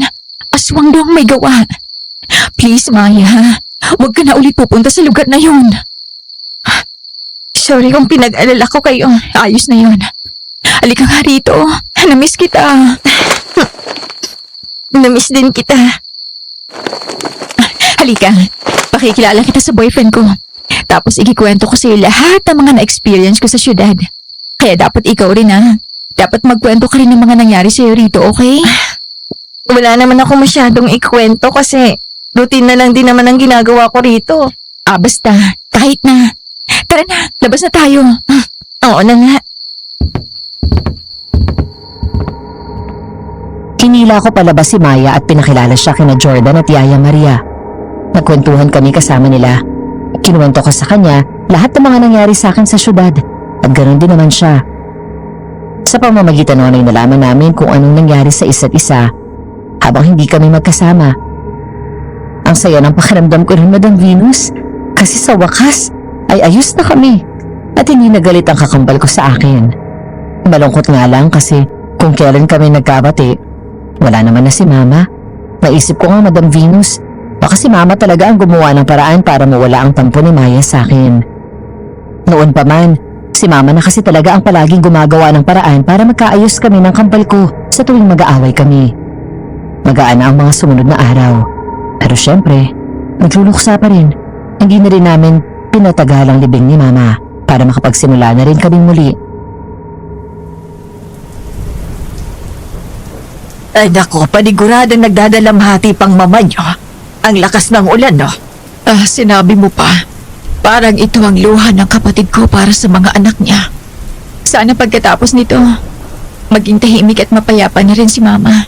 Speaker 2: aswang daw ang may gawa. Please, Maya, huwag ka na ulit pupunta sa lugar na yun.
Speaker 1: Sorry kung pinag-alala ko kayo.
Speaker 2: Ayos na yun. Halika nga rito. Namiss kita.
Speaker 1: Namiss din kita.
Speaker 2: Halika. Pakikilala kita sa boyfriend ko. Tapos ikikwento ko sa iyo lahat ng mga na-experience ko sa syudad. Kaya dapat ikaw rin Dapat magkwento ka rin ng mga nangyari sa iyo rito, okay?
Speaker 1: Wala naman ako masyadong ikwento kasi routine na lang din naman ang ginagawa ko rito.
Speaker 2: Basta. Kahit na. Tara na. Labas na tayo.
Speaker 1: Oo na nga.
Speaker 3: Hinila ko palabas si Maya at pinakilala siya kina Jordan at Yaya Maria. Nagkwentuhan kami kasama nila. Kinuwento ko sa kanya lahat ng mga nangyari sa akin sa syudad at ganoon din naman siya. Sa pamamagitan noon ay nalaman namin kung anong nangyari sa isa't isa habang hindi kami magkasama. Ang saya ng pakiramdam ko rin, Madam Venus, kasi sa wakas ay ayos na kami at hindi nagalit ang kakambal ko sa akin. Malungkot nga lang kasi kung kailan kami nagkabati, wala naman na si Mama. Naisip ko nga, Madam Venus, baka si Mama talaga ang gumawa ng paraan para mawala ang tampo ni Maya sa akin. Noon pa man, si Mama na kasi talaga ang palaging gumagawa ng paraan para magkaayos kami ng kampal ko sa tuwing mag-aaway kami. Magaan na ang mga sumunod na araw. Pero syempre, nagluluksa pa rin. Hindi na rin namin pinatagal ang libing ni Mama para makapagsimula na rin kaming muli.
Speaker 4: Ay nako, paniguradang nagdadalamhati pang mama niyo. Ang lakas ng ulan, no?
Speaker 2: Sinabi mo pa. Parang ito ang luha ng kapatid ko para sa mga anak niya. Sana pagkatapos nito, maging tahimik at mapayapa na rin si Mama.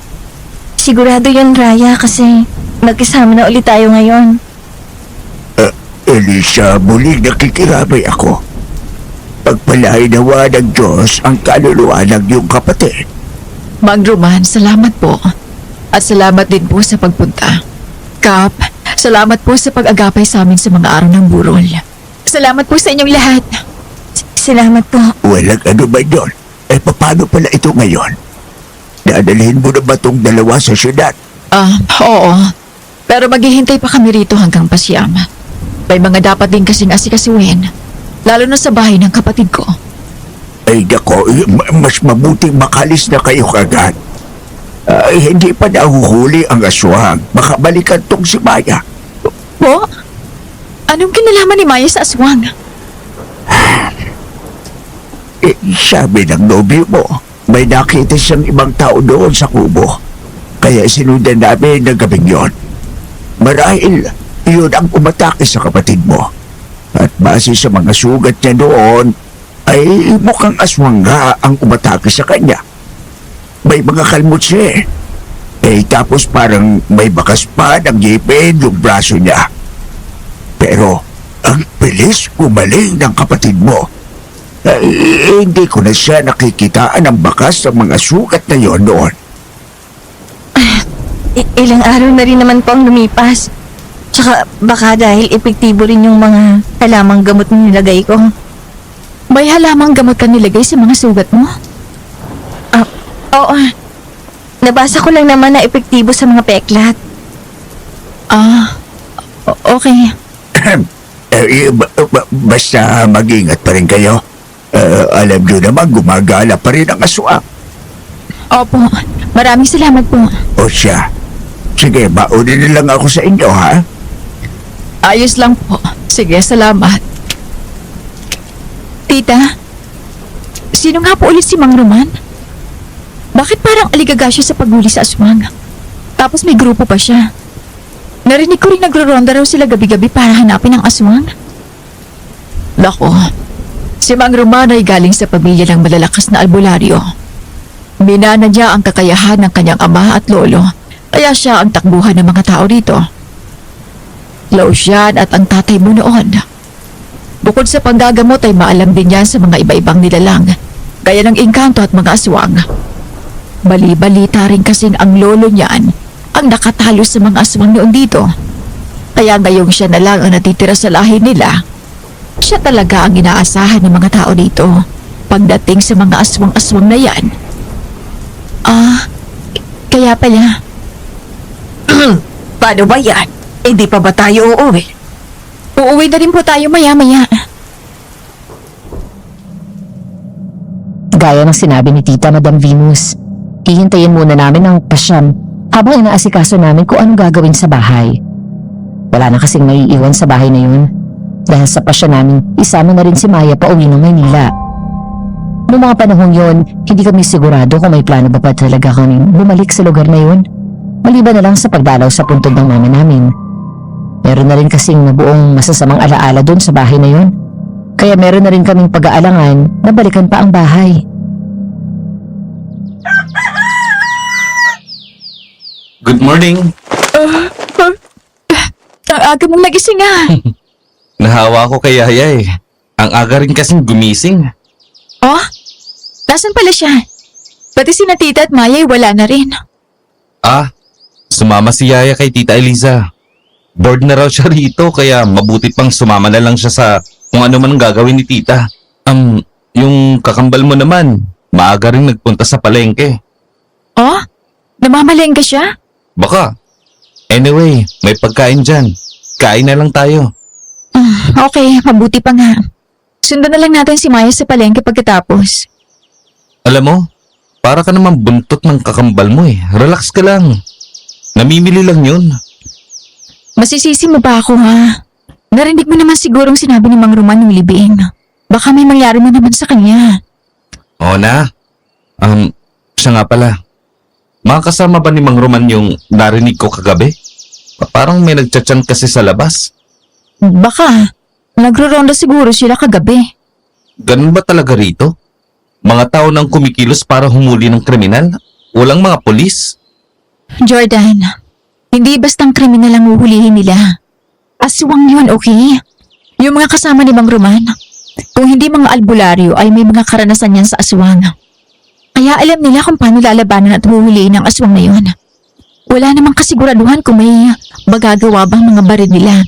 Speaker 1: Sigurado yun, Raya, kasi magkasama na ulit tayo ngayon.
Speaker 6: Elisa, muling nakikirabay ako. Pagpalain nawa ng Diyos ang kaluluwa ng iyong kapatid.
Speaker 2: Mang Roman, salamat po. At salamat din po sa pagpunta. Kap, salamat po sa pag-agapay sa amin sa mga araw ng burol. Salamat po sa inyong lahat.
Speaker 1: Salamat po.
Speaker 6: Walang ano ba yun? Paano pala ito ngayon? Dadalhin mo na ba itong dalawa sa syudad?
Speaker 2: Oo. Pero maghihintay pa kami rito hanggang pasyam. May mga dapat din kasing asikasuhin. Lalo na sa bahay ng kapatid ko.
Speaker 6: Ay nako, mas mabuting makalis na kayo kagad. Hindi pa nahuhuli ang aswang. Baka balikan tong si Maya.
Speaker 2: Po? Anong kinalaman ni Maya sa aswang?
Speaker 6: Sabi ng nobyo mo, may nakita siyang ibang tao doon sa kubo. Kaya sinundan namin ng gabing yon. Marahil, yun ang umatake sa kapatid mo. At base sa mga sugat niya doon, ay mukhang aswang nga ang umatake sa kanya. May mga kalmot siya tapos parang may bakas pa ng ngipin yung braso niya. Pero ang bilis gumaling ng kapatid mo. Hindi ko na siya nakikitaan ng bakas sa mga sugat na yon noon.
Speaker 1: Ilang araw na rin naman po ang lumipas. Tsaka baka dahil epektibo rin yung mga halamang gamot na nilagay ko.
Speaker 2: May halamang gamot ka nilagay sa mga sugat mo?
Speaker 1: Oo. Nabasa ko lang naman na epektibo sa mga peklat.
Speaker 2: Okay.
Speaker 6: Basta mag-ingat pa rin kayo. Alam nyo naman, gumagala pa rin ang aswang.
Speaker 2: Opo. Maraming salamat po.
Speaker 6: O siya, sige, maunin na lang ako sa inyo, ha?
Speaker 2: Ayos lang po. Sige, salamat. Tita, sino nga po ulit si Mang Roman? Bakit parang aligaga siya sa paghuli sa aswang? Tapos may grupo pa siya. Narinig ko rin nagro-ronda raw sila gabi-gabi para hanapin ang aswang. Lako, si Mang Roman ay galing sa pamilya ng malalakas na albularyo. Minana niya ang kakayahan ng kanyang ama at lolo, kaya siya ang takbuhan ng mga tao rito. Close yan at ang tatay mo noon. Bukod sa panggagamot ay maalam din yan sa mga iba-ibang nilalang, gaya ng engkanto at mga aswang. Bali-balita rin kasing ang lolo niyan ang nakatalo sa mga aswang noon dito. Kaya ngayong siya na lang ang natitira sa lahi nila. Siya talaga ang inaasahan ng mga tao dito pagdating sa mga aswang-aswang na yan. Kaya pala.
Speaker 4: Paano ba yan? Hindi pa ba tayo uuwi?
Speaker 2: Uuwi na rin po tayo maya-maya.
Speaker 3: Gaya ng sinabi ni Tita Madam Venus, hihintayin muna namin ang pasyam habang inaasikaso namin kung anong gagawin sa bahay. Wala na kasing maiiwan sa bahay na yun. Dahil sa pasya namin, isama na rin si Maya pa uwi ng Maynila. Noong mga panahong yon, hindi kami sigurado kung may plano ba pa talaga kami bumalik sa lugar na yun. Maliban na lang sa pagdalaw sa puntod ng mama namin. Meron na rin kasing nabuong masasamang alaala doon sa bahay na yun. Kaya meron na rin kaming pag-aalangan na balikan pa ang bahay.
Speaker 5: Good morning.
Speaker 2: Ang aga mong nagising
Speaker 5: Nahawa ko kay Yaya eh. Ang aga rin kasing gumising.
Speaker 2: Oh? Nasaan pala siya? Pati si na Tita at Maya ay wala na rin.
Speaker 5: Sumama si Yaya kay Tita Eliza. Bored na raw siya rito kaya mabuti pang sumama na lang siya sa kung ano man ang gagawin ni Tita. Yung kakambal mo naman, maaga rin nagpunta sa palengke.
Speaker 2: Oh? Namamalengke siya?
Speaker 5: Baka. Anyway, may pagkain dyan. Kain na lang tayo.
Speaker 2: Okay, mabuti pa nga. Sundan na lang natin si Maya sa palengke pagkatapos.
Speaker 5: Alam mo, para ka naman buntot ng kakambal mo eh. Relax ka lang. Namimili lang yun.
Speaker 2: Masisisi mo ba ako Narinig mo naman sigurong sinabi ni Mang Roman yung libiin. Baka may mangyari na naman sa kanya.
Speaker 5: Oo na. Siya nga pala. Makakasama ba ni Mang Roman yung narinig ko kagabi? Parang may nagchatchan kasi sa labas.
Speaker 2: Baka. Nagro-ronda siguro sila kagabi.
Speaker 5: Ganun ba talaga rito? Mga tao nang kumikilos para humuli ng kriminal? Walang mga polis?
Speaker 2: Jordan, hindi bastang kriminal ang uhulihin nila. Aswang yun, okay? Yung mga kasama ni Mang Roman, kung hindi mga albularyo ay may mga karanasan yan sa aswang. Kaya alam nila kung paano lalabanan at huhulihin ang aswang na yun. Wala namang kasiguraduhan kung may magagawa bang mga barid nila.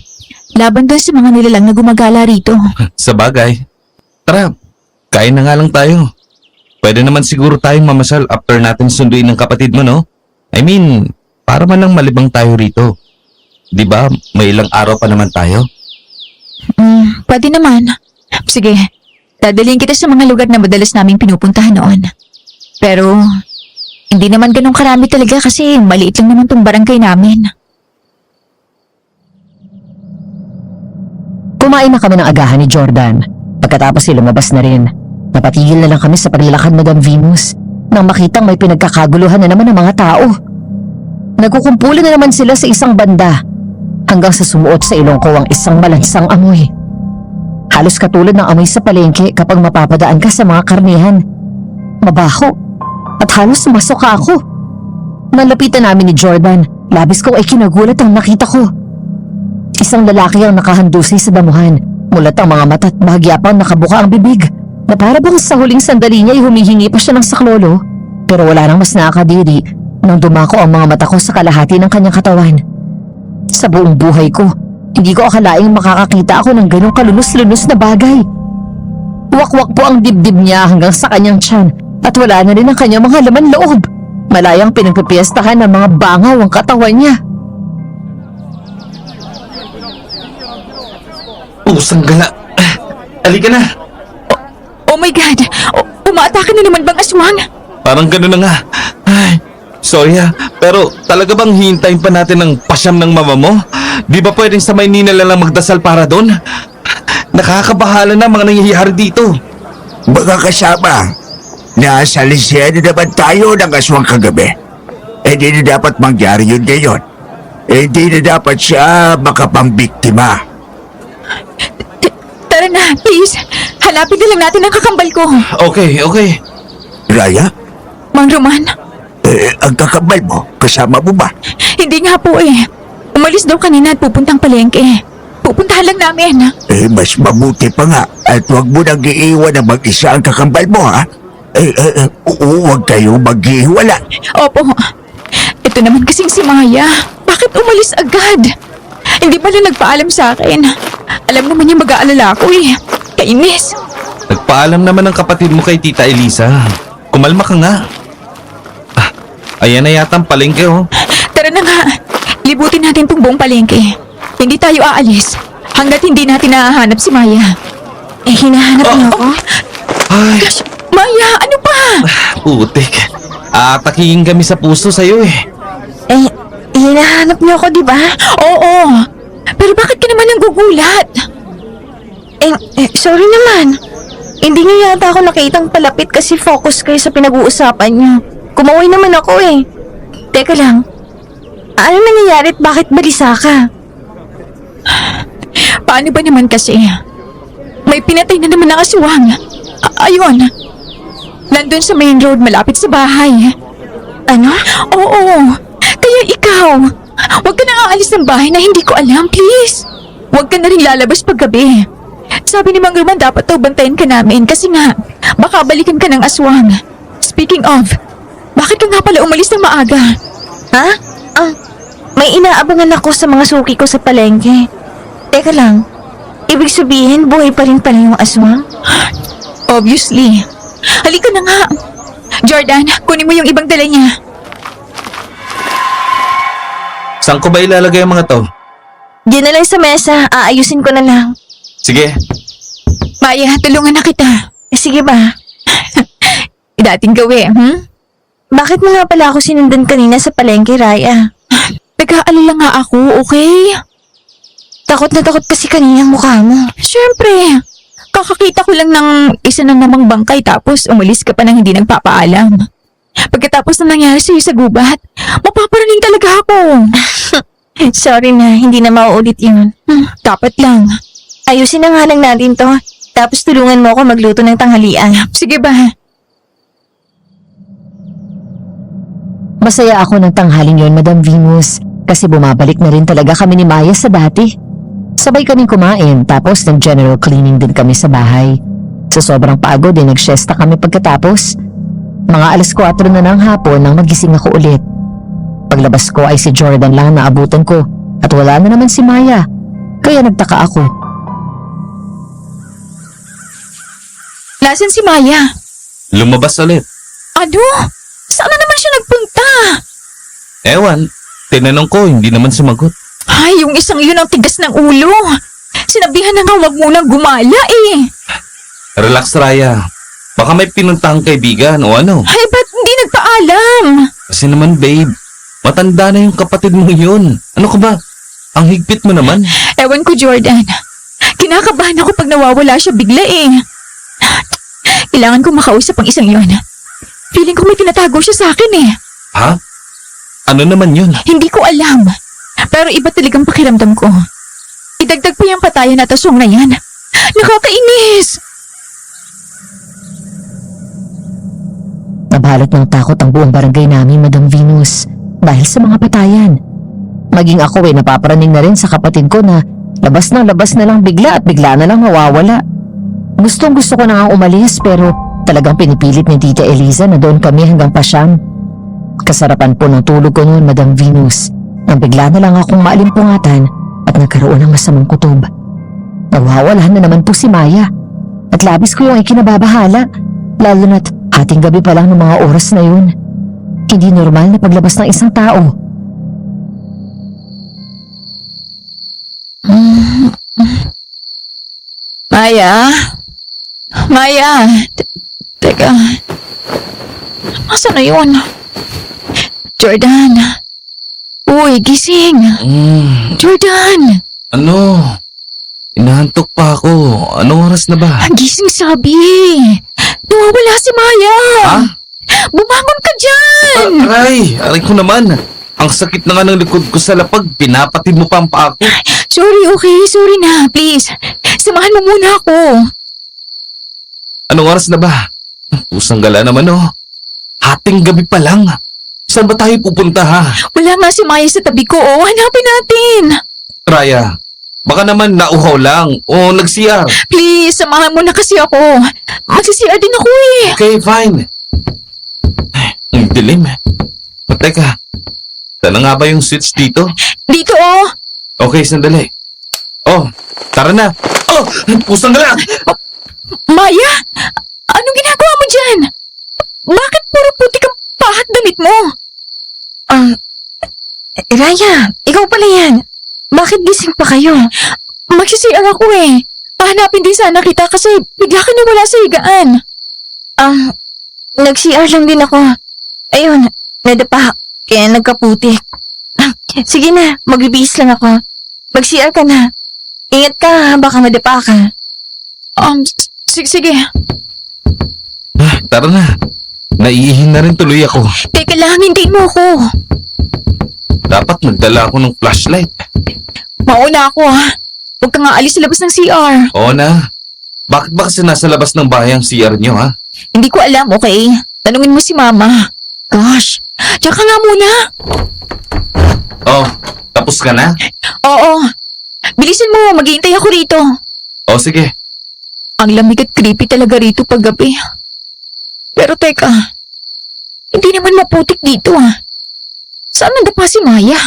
Speaker 2: Laban doon sa mga nilalang na gumagala rito.
Speaker 5: Sa bagay. Tara, kain na nga lang tayo. Pwede naman siguro tayong mamasyal after natin sunduin ng kapatid mo, no? I mean, para man lang malibang tayo rito. Di ba, may ilang araw pa naman tayo?
Speaker 2: Pwede naman. Sige, dadalhin kita sa mga lugar na madalas naming pinupuntahan noon. Pero, hindi naman ganun karami talaga kasi maliit lang naman tong barangay namin.
Speaker 3: Kumain na kami ng agahan ni Jordan. Pagkatapos ay lumabas na rin. Napatigil na lang kami sa paglalakad Madam Venus nang makitang may pinagkakaguluhan na naman ng mga tao. Nagkukumpulan na naman sila sa isang banda hanggang sa sumuot sa ilong ko ang isang malansang amoy. Halos katulad ng amoy sa palengke kapag mapapadaan ka sa mga karnihan. Mabaho at halos masuka ako. Nalapitan namin ni Jordan, labis ko ay kinagulat ang nakita ko. Isang lalaki ang nakahandusay sa damuhan. Mulat ang mga mata at bahagya pang nakabuka ang bibig. na para bang sa huling sandali niya ay humihingi pa siya ng saklolo. Pero wala nang mas nakakadiri nang dumako ang mga mata ko sa kalahati ng kanyang katawan. Sa buong buhay ko, hindi ko akalaing makakakita ako ng ganong kalunos-lunos na bagay. Wakwak po ang dibdib niya hanggang sa kanyang tiyan at wala na rin ang kanyang mga laman loob. Malayang pinagpipiestahan ng mga bangaw ang katawan niya.
Speaker 5: Pusang gala. Halika na.
Speaker 2: Oh my God! Umaatake na naman bang aswang?
Speaker 5: Parang gano'n na nga. Ay, sorry pero talaga bang hihintayin pa natin ang pasyam ng mama mo? Di ba pwedeng sa Maynila lang magdasal para doon? Nakakabahala na mga nangyayari dito.
Speaker 6: Mga kasama, nasa lisya na naman tayo ng aswang kagabi. Hindi na dapat mangyari yun ngayon. Hindi na dapat siya makapambiktima.
Speaker 2: Tara na, please. Hanapin na lang natin ang kakambal ko.
Speaker 5: Okay.
Speaker 6: Raya,
Speaker 2: Mang Roman,
Speaker 6: ang kakambal mo, kasama mo ba?
Speaker 2: hindi nga po eh. Umalis daw kanina at pupuntang palengke. Pupuntahan lang namin.
Speaker 6: Mas mabuti pa nga at huwag mo nang iiwan na mag-isa ang kakambal mo, ha? Huwag kayo maghiwala.
Speaker 2: Opo. Ito naman kasing si Maya. Bakit umalis agad? Hindi pala nagpaalam sa akin. Alam naman niya mag-aalala ako eh. Kainis.
Speaker 5: Nagpaalam naman ang kapatid mo kay Tita Elisa. Kumalma ka nga. Ayan na yata ang palengke oh.
Speaker 2: Tara na nga. Libutin natin tong buong palengke. Hindi tayo aalis hanggat hindi natin nahahanap si Maya. Hinahanap niyo ako?
Speaker 5: Ay,
Speaker 2: Gosh, Maya, ano pa?
Speaker 5: putik. Atakihin kami sa puso sa'yo eh.
Speaker 1: Hinahanap niyo ako, di ba?
Speaker 2: Oo. Pero bakit ka naman nanggugulat?
Speaker 1: Sorry naman. Hindi niyo yata ako nakitang palapit kasi focus kayo sa pinag-uusapan niyo. Kumaway naman ako eh. Teka lang. Ano nangyayari at bakit balisa ka?
Speaker 2: Paano ba naman kasi? May pinatay na naman ng aswang. Ayun. Nandun sa main road malapit sa bahay.
Speaker 1: Ano?
Speaker 2: Oo. Kaya ikaw, huwag ka nang aalis ng bahay na hindi ko alam, please. Huwag ka na rin lalabas paggabi. Sabi ni Mang Roman dapat daw bantayan ka namin kasi nga, baka balikan ka ng aswang. Speaking of, bakit ka nga pala umalis ng maaga?
Speaker 1: Ha? May inaabangan ako sa mga suki ko sa palengke. Teka lang. Ibig sabihin, buhay pa rin pala yung aswang?
Speaker 2: Obviously. Halika na nga. Jordan, kunin mo yung ibang dala niya.
Speaker 5: Saan ko ba ilalagay ang mga to?
Speaker 1: Diyan na lang sa mesa. Aayusin ko na lang.
Speaker 5: Sige.
Speaker 2: Maya, tulungan na kita.
Speaker 1: Sige ba?
Speaker 2: Dating gawi,
Speaker 1: Bakit mo nga pala ako sinundan kanina sa palengke, Raya?
Speaker 2: Nag-aalala nga ako, okay?
Speaker 1: Takot na takot kasi kanina ang mukha mo.
Speaker 2: Siyempre. Kakakita ko lang ng isa na namang bangkay tapos umalis ka pa nang hindi nagpapaalam. Pagkatapos na nangyari sa'yo sa gubat, mapaparaning talaga ako.
Speaker 1: Sorry na, hindi na mauulit yun.
Speaker 2: Dapat lang.
Speaker 1: Ayusin na nga lang natin to. Tapos tulungan mo ako magluto ng tanghalian.
Speaker 2: Sige ba?
Speaker 3: Masaya ako ng tanghaling yon, Madam Venus, kasi bumabalik na rin talaga kami ni Maya sa dati. Sabay kaming kumain tapos nag-general cleaning din kami sa bahay. Sa sobrang pagod nagsiesta kami pagkatapos. Mga 4:00 na ng hapon nang magising ako ulit. Paglabas ko ay si Jordan lang na abutan ko at wala na naman si Maya. Kaya nagtaka ako.
Speaker 2: Nasaan si Maya?
Speaker 5: Lumabas ulit.
Speaker 2: Ano? Saan na naman siya nagpunta?
Speaker 5: Ewan, tinanong ko, hindi naman sumagot.
Speaker 2: Ay, yung isang yun ang tigas ng ulo. Sinabihan na nga wag munang gumala eh.
Speaker 5: Relax, Raya. Baka may pinuntahang kaibigan o ano.
Speaker 2: Ay, ba't hindi nagpaalam?
Speaker 5: Kasi naman, babe, matanda na yung kapatid mo yun. Ano ka ba? Ang higpit mo naman.
Speaker 2: Ewan ko, Jordan. Kinakabahan ako pag nawawala siya bigla eh. Kailangan ko makausap ang isang yun. Feeling ko may tinatago siya sa akin eh.
Speaker 5: Ha? Ano naman yun?
Speaker 2: Hindi ko alam. Pero iba talagang pakiramdam ko. Idagdag pa yung patayan at aswang na yan. Nakakainis!
Speaker 3: Nabalot ng takot ang buong barangay namin, Madam Venus, dahil sa mga patayan. Maging ako napaparaning na rin sa kapatid ko na labas na lang bigla at bigla na lang mawawala. Gustong gusto ko na nga umalis pero talagang pinipilit ni Tita Eliza na doon kami hanggang pasyam. Kasarapan po ng tulog ko noon, Madam Venus, nang bigla na lang akong maalimpungatan at nagkaroon ng masamang kutob. Nawawalahan na naman po si Maya at labis ko yung ikinababahala, lalo na't hating gabi pa lang ng mga oras na yun. Hindi normal na paglabas ng isang tao.
Speaker 2: Maya? Maya? Teka. Nasaan na yun? Jordan. Uy, gising. Jordan.
Speaker 5: Ano? Inahantok pa ako. Anong oras na ba?
Speaker 2: Gising sabi. Nawawala si Maya.
Speaker 5: Ha?
Speaker 2: Bumangon ka dyan.
Speaker 5: Aray ko naman. Ang sakit na nga ng likod ko sa lapag. Pinapatid mo pa ang paa ko.
Speaker 2: Sorry, okay. Sorry na. Please. Samahan mo muna ako.
Speaker 5: Anong oras na ba? Pusang gala naman oh. Hating gabi pa lang. Saan ba tayo pupunta ha?
Speaker 2: Wala nga si Maya sa tabi ko. Oh, hanapin natin.
Speaker 5: Raya, baka naman nauhaw lang o nag-CR.
Speaker 2: Please, samahan mo na kasi ako. Magsisira din ako eh.
Speaker 5: Okay, fine. Ay, ang dilim eh. Teka, saan na nga ba yung switch dito?
Speaker 2: Dito oh.
Speaker 5: Okay, sandali. Oh, tara na. Oh, pusang gala.
Speaker 2: Maya, anong ginagawa mo dyan? Bakit puro putik ang pahat damit mo?
Speaker 1: Raya, ikaw pala yan. Bakit gising pa kayo?
Speaker 2: Magsisiyar ako eh. Pahanapin din sana kita kasi bigla ka nawala sa higaan.
Speaker 1: Nag-CR lang din ako. Ayun, nadapa. Kaya nagkaputik. Sige na, magbibihis lang ako. Mag-CR ka na. Ingat ka ha, baka madapa ka.
Speaker 2: Sige.
Speaker 5: Tara na. Naiihin na rin tuloy ako.
Speaker 2: Teka lang, hindi mo ako.
Speaker 5: Dapat nagdala ako ng flashlight.
Speaker 2: Mauna ako ha. Huwag ka nga alis sa labas ng CR.
Speaker 5: Oo na. Bakit ba kasi nasa labas ng bahay ang CR nyo ha?
Speaker 2: Hindi ko alam, okay? Tanungin mo si Mama. Gosh, tsaka nga muna.
Speaker 5: Oh, tapos ka na?
Speaker 2: Oo. Bilisan mo, maghihintay ako rito.
Speaker 5: Oh, sige.
Speaker 2: Ang lamig at creepy talaga rito pag gabi. Pero teka, hindi naman maputik dito ah. Saan nandapa si Maya?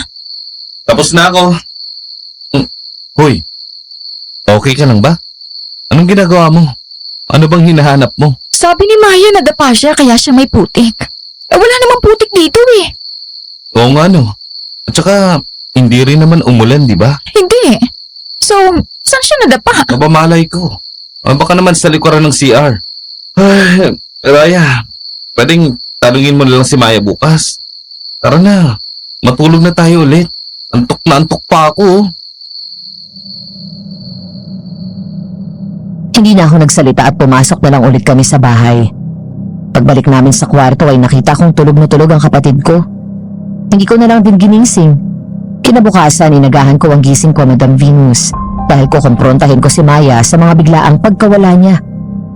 Speaker 5: Tapos na ako. Hoy, okay ka lang ba? Anong ginagawa mo? Ano bang hinahanap mo?
Speaker 2: Sabi ni Maya nadapa siya kaya siya may putik. Wala namang putik dito eh.
Speaker 5: Oo nga no. At saka, hindi rin naman umulan, di ba?
Speaker 2: Hindi. So, saan siya nadapa?
Speaker 5: Mabamalay ko. O baka naman sa likuran ng CR. Ay, Raya, pwedeng tanungin mo na lang si Maya bukas. Tara na, matulog na tayo ulit. Antok na antok pa ako. Oh.
Speaker 3: Hindi na ako nagsalita at pumasok na lang ulit kami sa bahay. Pagbalik namin sa kwarto ay nakita kong tulog na tulog ang kapatid ko. Hindi ko na lang din ginising. Kinabukasan inagahan ko ang gising ko, Madam Venus, dahil kukomprontahin ko si Maya sa mga biglaang pagkawala niya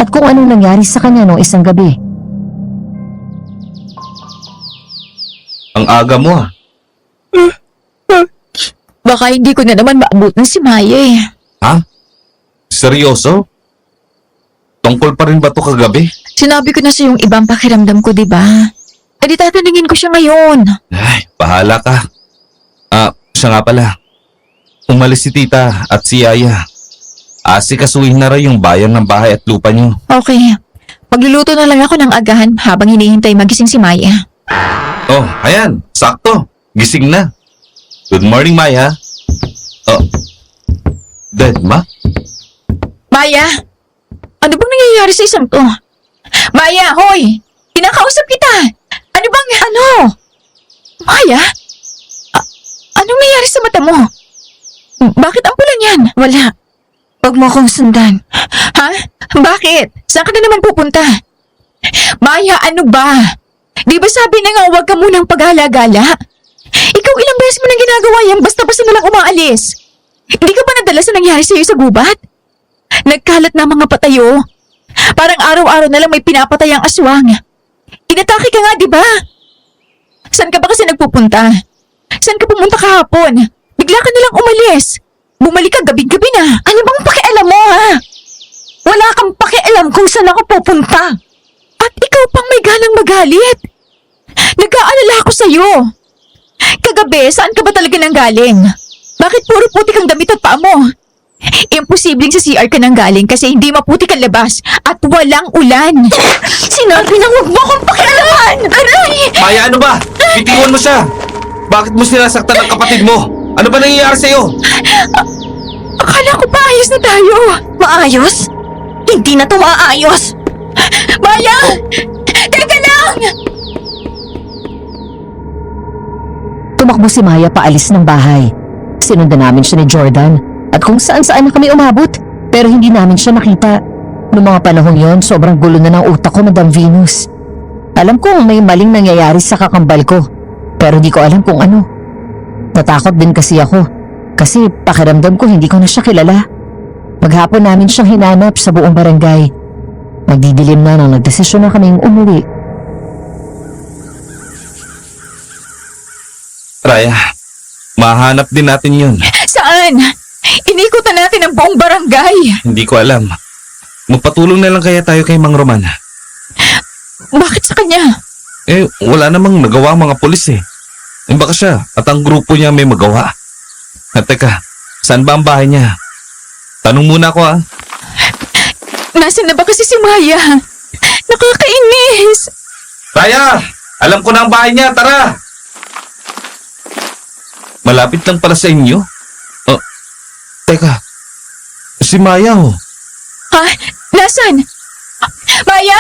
Speaker 3: at kung anong nangyari sa kanya noong isang gabi.
Speaker 5: Ang aga mo ah.
Speaker 2: Baka hindi ko na naman maabutan si Maya eh.
Speaker 5: Ha? Seryoso? Tungkol pa rin ba to kagabi?
Speaker 2: Sinabi ko na sa yung ibang pakiramdam ko, di ba? E di tatanungin ko siya ngayon.
Speaker 5: Ay, bahala ka. Siya nga pala. Umalis si tita at si Yaya. Asikasuhin na raw yung bayan ng bahay at lupa niyo.
Speaker 2: Okay. Magluluto na lang ako ng agahan habang hinihintay magising si Maya.
Speaker 5: Oh, ayan. Sakto. Gising na. Good morning, Maya. Oh. Dead, ma?
Speaker 2: Maya! Ano bang nangyayari sa isang to? Maya, hoy! Kinakausap kita! Ano bang... Ano? Maya? Anong nangyari sa mata mo? Bakit ang pula niyan?
Speaker 1: Wala. Huwag mo akong sundan.
Speaker 2: Ha? Bakit? Saan ka na naman pupunta? Maya, ano ba? Di ba sabi na nga huwag ka munang paghala-gala? Ikaw ilang beses mo nang ginagawa yan basta-basta na lang umaalis. Hindi ka ba nadala sa nangyari sa'yo sa gubat? Nagkalat na mga patayo. Parang araw-araw na lang may pinapatay ang aswang. Inatake ka nga, di ba? Saan ka ba kasi nagpupunta? Saan ka pumunta kahapon? Bigla ka nilang umalis. Bumalik ka gabi-gabi na.
Speaker 1: Ano bang pakialam mo ha? Wala kang pakialam kung saan ako pupunta.
Speaker 2: At ikaw pang may ganang magalit. Nag-aalala ako sa'yo. Kagabi, saan ka ba talaga nanggaling? Bakit puro puti kang damit at paa mo? Imposibleng sa CR ka nanggaling kasi hindi maputi ang labas at walang ulan.
Speaker 1: Sinabi na huwag mo akong pakialaman! Aray!
Speaker 5: Maya, ano ba? Bitiwan mo siya! Bakit mo sinasaktan ang kapatid mo? Ano ba nangyayari sa'yo?
Speaker 2: Akala ko pa ayos na tayo.
Speaker 1: Maayos? Hindi na to maayos!
Speaker 2: Maya! Teka lang!
Speaker 3: Tumakbo si Maya paalis ng bahay. Sinundan namin siya ni Jordan at kung saan-saan na kami umabot pero hindi namin siya nakita. Noong mga panahong yon, sobrang gulo na ng utak ko, Madam Venus. Alam kong may maling nangyayari sa kakambal ko pero di ko alam kung ano. Natakot din kasi ako kasi pakiramdam ko hindi ko na siya kilala. Maghapon namin siyang hinanap sa buong barangay. Magdidilim na nang nagdesisyon na kaming umuwi.
Speaker 5: Raya, mahanap din natin yun.
Speaker 2: Saan? Inikutan natin ang buong barangay.
Speaker 5: Hindi ko alam. Magpatulong na lang kaya tayo kay Mang Roman.
Speaker 2: Bakit sa kanya?
Speaker 5: Wala namang nagawa ang mga pulis eh. Baka siya at ang grupo niya may magawa. At teka, saan ba ang bahay niya? Tanong muna ako ah.
Speaker 2: Nasaan na ba kasi si Maya? Nakakainis.
Speaker 5: Raya! Alam ko na ang bahay niya, tara! Malapit lang pala sa inyo? Oh, teka, si Maya oh.
Speaker 2: Ha? Nasaan? Maya!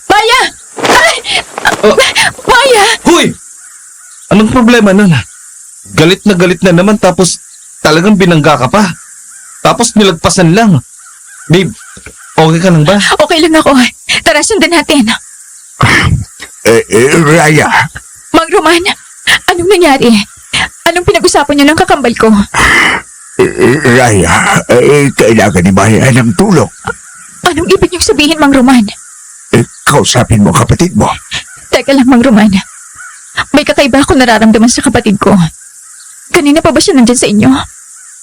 Speaker 2: Maya! Ay!
Speaker 5: Oh.
Speaker 2: Maya!
Speaker 5: Huy! Anong problema nun? Galit na naman tapos talagang binangga ka pa. Tapos nilagpasan lang. Babe, okay ka lang ba?
Speaker 2: Okay lang ako. Tara, sundan natin.
Speaker 6: Raya,
Speaker 2: Mang Roman, anong nangyari? Anong pinag-usapan niyo ng kakambal ko?
Speaker 6: Raya, kailangan ni Maya ng tulong.
Speaker 2: Anong ibig niyong sabihin, Mang Roman?
Speaker 6: Kausapin mo kapatid mo.
Speaker 2: Teka lang, Mang Roman. May kakaiba akong nararamdaman sa kapatid ko. Kanina pa ba siya nandyan sa inyo?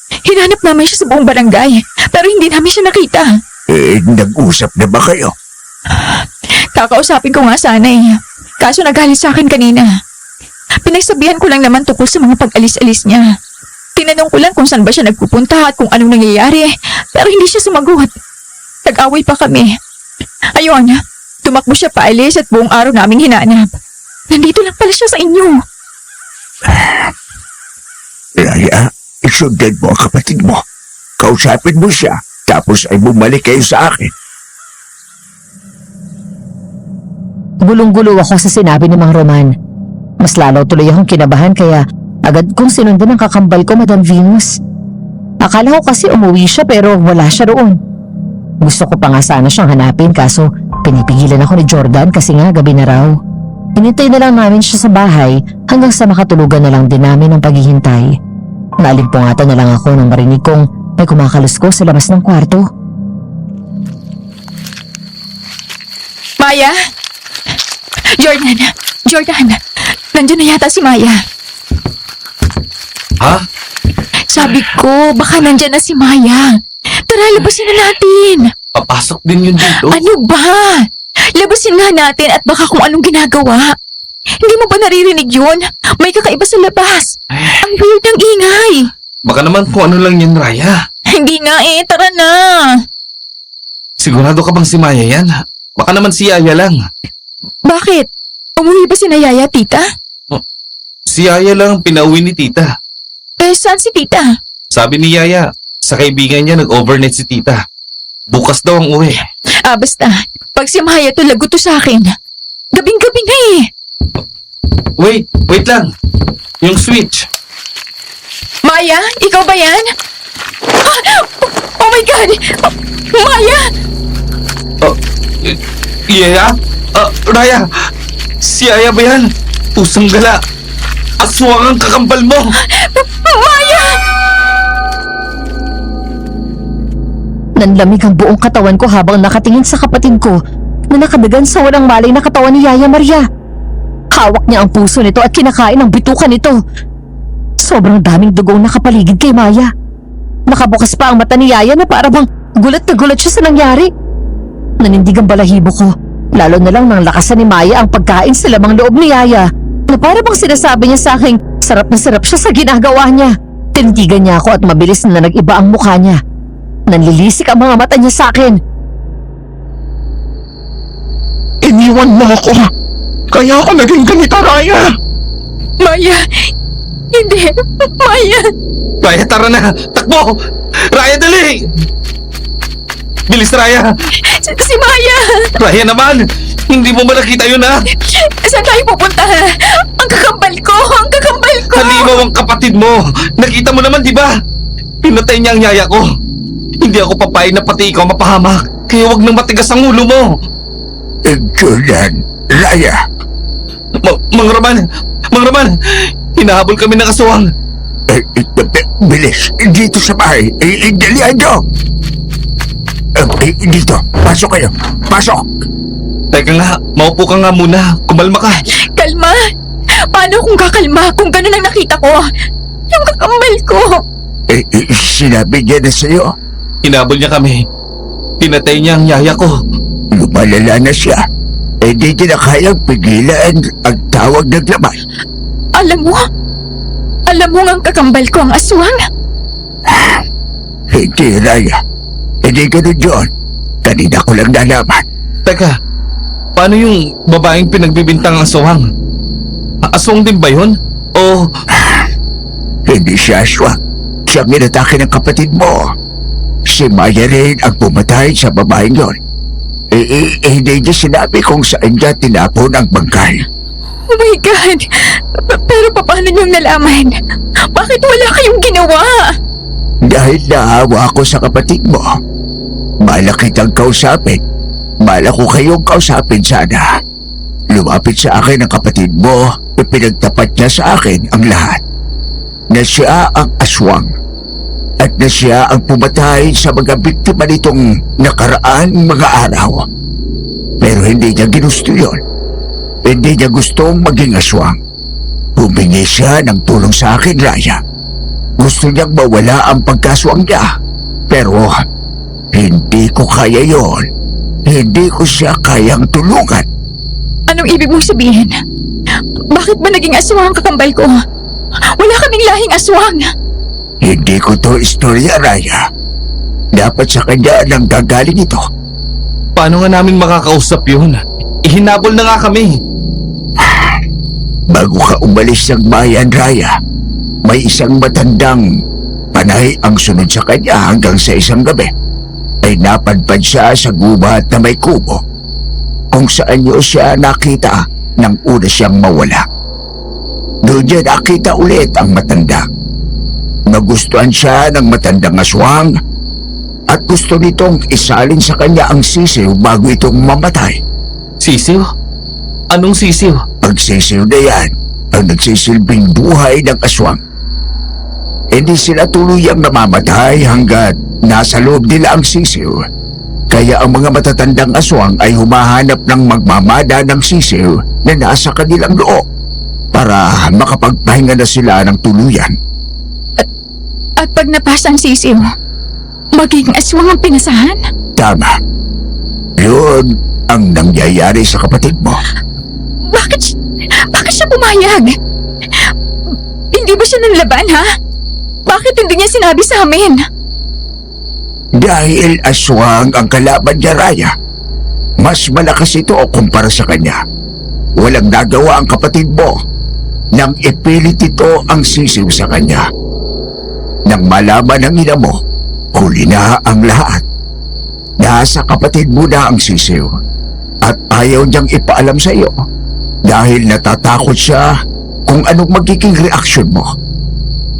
Speaker 2: Hinanap namin siya sa buong barangay, pero hindi namin siya nakita.
Speaker 6: Nag-usap na ba kayo?
Speaker 2: Kakausapin ko nga sana eh. Kaso nagalit sa akin kanina. Pinagsabihan ko lang naman tungkol sa mga pag-alis-alis niya. Tinanong ko lang kung saan ba siya nagpupunta at kung anong nangyayari, pero hindi siya sumagot. Nag-away pa kami. Ayun, tumakbo siya paalis at buong araw naming hinanap. Nandito lang pala siya sa inyo.
Speaker 6: Raya, isundan mo ang kapatid mo. Kausapin mo siya, tapos ay bumalik kayo sa akin.
Speaker 3: Gulong-gulo ako sa sinabi ni Mang Roman. Mas lalo tuloy akong kinabahan kaya agad kong sinundan ang kakambal ko, Madam Venus. Akala ko kasi umuwi siya pero wala siya roon. Gusto ko pa nga sana siyang hanapin kaso pinipigilan ako ni Jordan kasi nga gabi na raw. Hinintay na lang namin siya sa bahay hanggang sa makatulugan na lang din namin ang paghihintay. Naalimpungatan na lang ako nang marinig kong may kumakalusko sa labas ng kwarto.
Speaker 2: Maya? Jordan, nandiyan na yata si Maya.
Speaker 5: Ha?
Speaker 2: Sabi ko, baka nandyan na si Maya. Tara, labasin na natin.
Speaker 5: Papasok din yun dito?
Speaker 2: Ano ba? Labasin nga natin at baka kung anong ginagawa. Hindi mo ba naririnig yun? May kakaiba sa labas. Ang weird ng ingay.
Speaker 5: Baka naman kung ano lang yan, Raya.
Speaker 2: Hindi nga eh, tara na.
Speaker 5: Sigurado ka bang si Maya yan? Baka naman si Yaya lang.
Speaker 2: Bakit? Umuwi ba si Nayaya, tita?
Speaker 5: Si Yaya lang ang pinauwi ni tita.
Speaker 2: Eh, saan si tita?
Speaker 5: Sabi ni Yaya, sa kaibigan niya nag-overnight si tita. Bukas daw ang uwi.
Speaker 2: Basta. Pag si Maya to, lagot to sa akin. Gabing-gabi na eh.
Speaker 5: Wait lang. Yung switch.
Speaker 2: Maya, ikaw ba yan? Oh my God! Maya!
Speaker 5: Yaya? Raya! Si Yaya ba yan? Pusang gala. Aswang ang kakambal mo.
Speaker 2: Maya!
Speaker 3: Nanlamig ang buong katawan ko habang nakatingin sa kapatid ko na nakadagan sa walang malay na katawan ni Yaya Maria. Hawak niya ang puso nito at kinakain ang bitukan nito. Sobrang daming dugong nakapaligid kay Maya. Nakabukas pa ang mata ni Yaya na para bang Gulat na gulat siya sa nangyari. Nanindig ang balahibo ko. Lalo na lang nang lakasan ni Maya ang pagkain sa lamang loob ni Yaya. Na para bang sinasabi niya sa akin, sarap na sarap siya sa ginagawa niya. Tinitigan niya ako at mabilis na nag-iba ang mukha niya. Nanlilisik ang mga mata niya sa akin.
Speaker 6: Iniwan mo ako. Kaya ako naging ganito, Raya.
Speaker 1: Maya! Hindi! Maya!
Speaker 5: Raya, tara na! Takbo! Raya, dali! Bilis, Raya!
Speaker 1: Si Maya!
Speaker 5: Raya naman! Hindi mo ba nakita yun, ha?
Speaker 1: Saan tayo pupunta? Ang kakambal ko! Ang kakambal ko!
Speaker 5: Halimaw ang kapatid mo! Nakita mo naman, di ba? Pinatay niya ang yaya ko. Hindi ako papayag na pati ikaw mapahamak. Kaya wag nang matigas ang ulo mo.
Speaker 6: Julian, Raya.
Speaker 5: Mang Roman! Mang Roman! Hinahabol kami ng aswang.
Speaker 6: Bilis, dito sa bahay. Dalihan nyo. Dito, pasok kayo. Pasok.
Speaker 5: Teka nga, maupo ka nga muna. Kumalma ka.
Speaker 1: Kalma! Paano kung kakalma kung ganun ang nakita ko? Yung kakambal ko!
Speaker 6: Sinabi niya na sa'yo.
Speaker 5: Hinabol niya kami. Pinatay niya ang yaya ko.
Speaker 6: Lumalala na siya. Di niya na kayang pigilan ang tawag ng laman.
Speaker 1: Alam mo nga ang kakambal ko ang aswang?
Speaker 6: Hindi, Raya. Hindi ganun yun. Kanina ko lang nalaman.
Speaker 5: Teka, paano yung babaeng pinagbibintang aswang? Aswang din ba yun? O
Speaker 6: Hindi siya aswang. Siyang inatake ng kapatid mo. Si Maya rin ang pumatay sa babaeng yon. Hindi niya sinabi kung saan niya tinapon ang bangkay.
Speaker 1: Oh my God! Pero paano niyong nalaman? Bakit wala kayong ginawa?
Speaker 6: Dahil naawa ako sa kapatid mo. Bala kitang kausapin. Bala ko kayong kausapin sana. Lumapit sa akin ang kapatid mo. Ipinagtapat niya sa akin ang lahat. Na siya ang aswang. At na siya ang pumatay sa mga biktima nitong nakaraan mga araw. Pero hindi niya ginusto yun. Hindi niya gustong maging aswang. Humingi siya ng tulong sa akin, Raya. Gusto niyang mawala ang pagkaswang niya. Pero hindi ko kaya yon. Hindi ko siya kayang tulungan.
Speaker 1: Anong ibig mong sabihin? Bakit ba naging aswang ang kakambal ko? Wala kaming lahing aswang!
Speaker 6: Hindi ko to istorya, Raya. Dapat sa kanya nang gagaling ito.
Speaker 5: paano nga namin makakausap yun? Ihinabol na nga kami.
Speaker 6: Bago ka umalis ng bayan, Raya, may isang matandang panay ang sunod sa kanya hanggang sa isang gabi. Ay napadpad siya sa gubat na may kubo kung saan niyo siya nakita nang una siyang mawala. Doon niya nakita ulit ang matanda. Nagustuhan siya ng matandang aswang at gusto nitong isalin sa kanya ang sisiw bago itong mamatay.
Speaker 5: Sisiw? Anong sisiw?
Speaker 6: Ang sisiw na yan ang nagsisilbing buhay ng aswang. Hindi sila tuluyang namamatay hanggat nasa loob nila ang sisiw. Kaya ang mga matatandang aswang ay humahanap ng magmamada ng sisiw na nasa kanilang loob para makapagpahinga na sila ng tuluyan.
Speaker 1: At pag napasa ang sisiw, magiging aswang ang pinasahan?
Speaker 6: Tama. Yun ang nangyayari sa kapatid mo.
Speaker 1: Bakit siya pumayag? Hindi ba siya nanlaban, ha? Bakit hindi niya sinabi sa amin?
Speaker 6: Dahil aswang ang kalaban niya, Raya. Mas malakas ito kumpara sa kanya. Walang nagawa ang kapatid mo nang ipilit ito ang sisiw sa kanya. Nang malaman ng ina mo, huli na ang lahat. Nasa kapatid mo na ang sisiw at ayaw niyang ipaalam sa iyo dahil natatakot siya kung anong magiging reaksyon mo.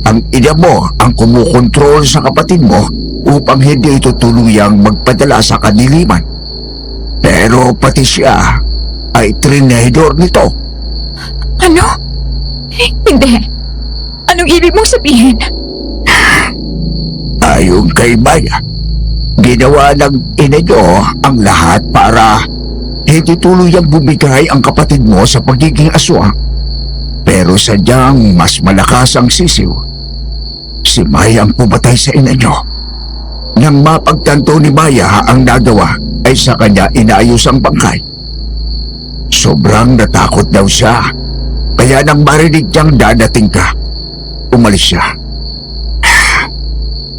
Speaker 6: Ang ina mo ang kumukontrol sa kapatid mo upang hindi ito tuluyang magpadala sa kaniliman. Pero pati siya ay trinahidor nito.
Speaker 1: Ano? Hindi. Anong ibig mong sabihin?
Speaker 6: Ayon kay Maya, ginawa ng ina niyo ang lahat para hindi tuluyang bumigay ang kapatid mo sa pagiging aswang. Pero sadyang mas malakas ang sisiw. Si Maya ang pumatay sa ina niyo. Nang mapagtanto ni Maya ang nagawa, ay sa kanya inaayos ang bangkay. Sobrang natakot daw siya. Kaya nang marinig niyang dadating ka, umalis siya.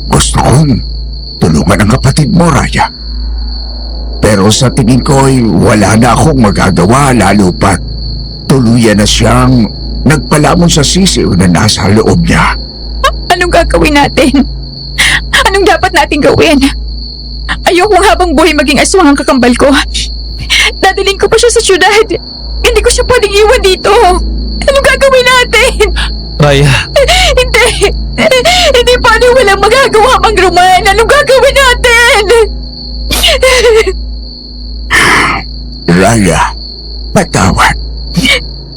Speaker 6: Gusto kong tulungan ang kapatid mo, Raya. Pero sa tingin ko'y wala na akong magagawa lalo pat tuluyan na siyang nagpalamon sa sisiw na nasa loob niya.
Speaker 2: Anong gagawin natin? Anong dapat natin gawin? Ayokong habang buhay maging aswang ang kakambal ko. Dadaling ko pa siya sa syudad. Hindi ko siya pwedeng iwan dito. Anong gagawin natin?
Speaker 5: Raya,
Speaker 2: Hindi paano walang magagawa, Mang Roman. Anong gagawin natin?
Speaker 6: Raya, patawad.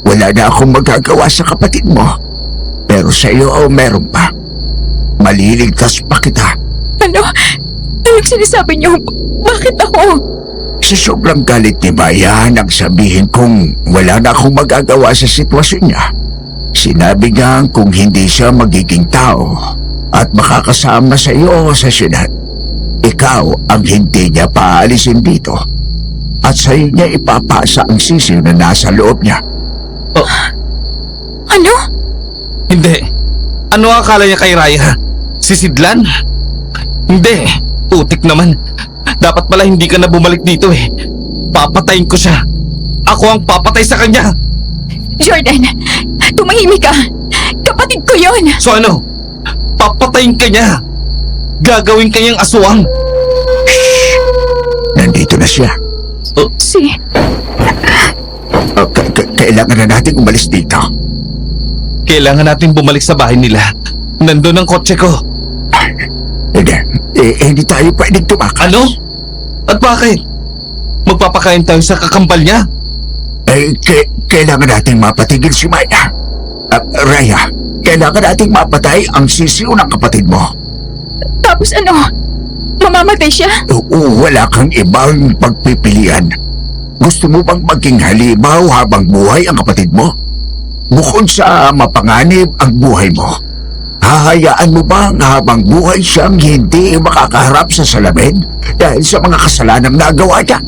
Speaker 6: Wala na akong magagawa sa kapatid mo. Pero sa iyo meron pa. Maliligtas pa kita.
Speaker 2: Anong sinasabi niyo? Bakit ako?
Speaker 6: Sa sobrang galit ni Maya nang sabihin kong wala na akong magagawa sa sitwasyon niya, sinabi niya kung hindi siya magiging tao at makakasama sa iyo sa syudad, ikaw ang hindi niya paalisin dito at sa iyo niya ipapasa ang sisiw na nasa loob niya.
Speaker 2: Ano?
Speaker 5: hindi. Ano akala niya kay Raya? Sisidlan? Hindi. Putik naman. Dapat pala hindi ka na bumalik dito eh. Papatayin ko siya. Ako ang papatay sa kanya.
Speaker 2: Jordan, tumahimik ka. Kapatid ko yon.
Speaker 5: So ano? Papatayin ka niya. Gagawin kanyang aswang.
Speaker 6: Nandito na siya. Kailangan na natin umalis dito.
Speaker 5: Kailangan natin bumalik sa bahay nila. Nandun ang kotse ko.
Speaker 6: Hindi tayo pwedeng tumakas.
Speaker 5: Ano? At bakit? Magpapakain tayo sa kakambal niya?
Speaker 6: Kailangan nating mapatigil si Maya. Raya, kailangan nating mapatay ang sisiw ng kapatid mo.
Speaker 2: Tapos ano? Mamamatay siya?
Speaker 6: Wala kang ibang pagpipilian. Gusto mo bang maging halimaw habang buhay ang kapatid mo? Bukod sa mapanganib ang buhay mo, hahayaan mo bang habang buhay siyang hindi makakaharap sa salamin dahil sa mga kasalanang nagawa niya?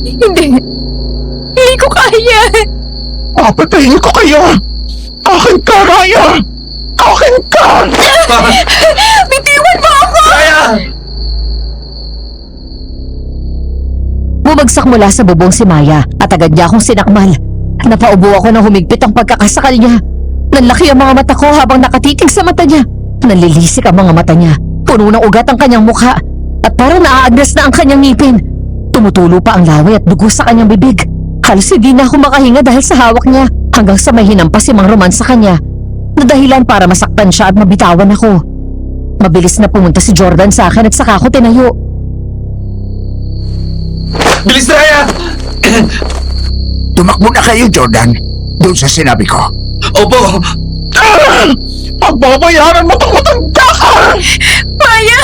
Speaker 2: Hindi. Hindi ko kaya.
Speaker 6: Papatayin ko kayo! Akin ka, Raya! Akin ka!
Speaker 2: Bitiwan mo ako!
Speaker 5: Raya!
Speaker 3: Bumagsak mula sa bubong si Maya at agad niya akong sinakmal. Napaubo ako nang humigpit ang pagkakasakal niya. Nanlaki ang mga mata ko habang nakatitig sa mata niya. Nanlilisik ang mga mata niya. Puno ng ugat ang kanyang mukha at parang naaagnas na ang kanyang ngipin. Tumutulo pa ang laway at dugo sa kanyang bibig. Halos hindi na ako makahinga dahil sa hawak niya hanggang sa may hinampas si Mang Roman sa kanya na dahilan para masaktan siya at mabitawan ako. Mabilis na pumunta si Jordan sa akin at saka ako tinayo.
Speaker 5: Bilis na, Raya!
Speaker 6: Tumakbo na kayo, Jordan. Doon sa sinabi ko.
Speaker 5: Opo!
Speaker 6: Pagbabayaran mo itong matanda ka!
Speaker 2: Maya!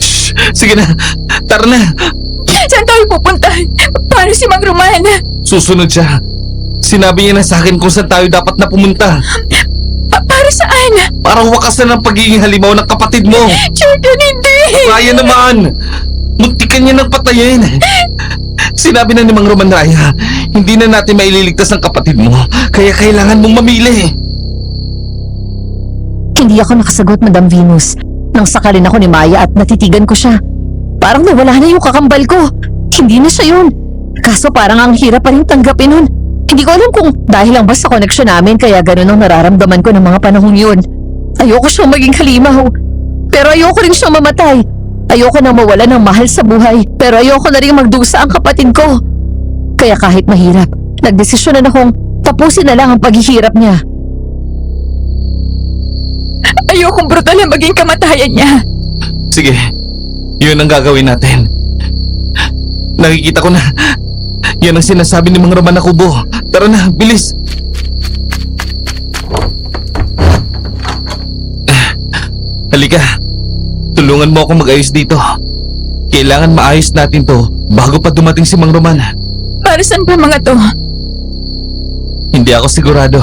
Speaker 5: Shh! Sige na, tara na.
Speaker 2: Saan tayo pupunta? Paano si Mang Roman?
Speaker 5: Susunod siya. Sinabi niya na sa akin kung saan tayo dapat na pumunta.
Speaker 2: Para saan?
Speaker 5: Para wakasan ang pagiging halimaw ng kapatid mo.
Speaker 2: Jordan, hindi!
Speaker 5: Raya naman! Muntikan niya ng patayin. Sinabi na ni Mang Roman, Raya, hindi na natin maililigtas ang kapatid mo, kaya kailangan mong mamili.
Speaker 3: Hindi ako nakasagot, Madam Venus. Nang sakalin ako ni Maya at natitigan ko siya. Parang nawala na yung kakambal ko. Hindi na siya yun. Kaso parang ang hirap pa rin tanggapin nun. Hindi ko alam kung dahil lang ba sa koneksyon namin kaya ganun ang nararamdaman ko ng mga panahong yun. Ayoko siyang maging halimaw. Pero ayoko rin siyang mamatay. Ayoko na mawala ng mahal sa buhay. Pero ayoko na rin magdusa ang kapatid ko. Kaya kahit mahirap, nagdesisyon na akong tapusin na lang ang paghihirap niya.
Speaker 2: Ayokong brutal ang maging kamatayan niya.
Speaker 5: Sige, yun ang gagawin natin. Nakikita ko na. Yan ang sinasabi ni Mang Roman na kubo. Tara na, bilis. Halika. Tulungan mo ako mag-ayos dito. Kailangan maayos natin to bago pa dumating si Mang Roman.
Speaker 2: Para saan pa mga to?
Speaker 5: Hindi ako sigurado.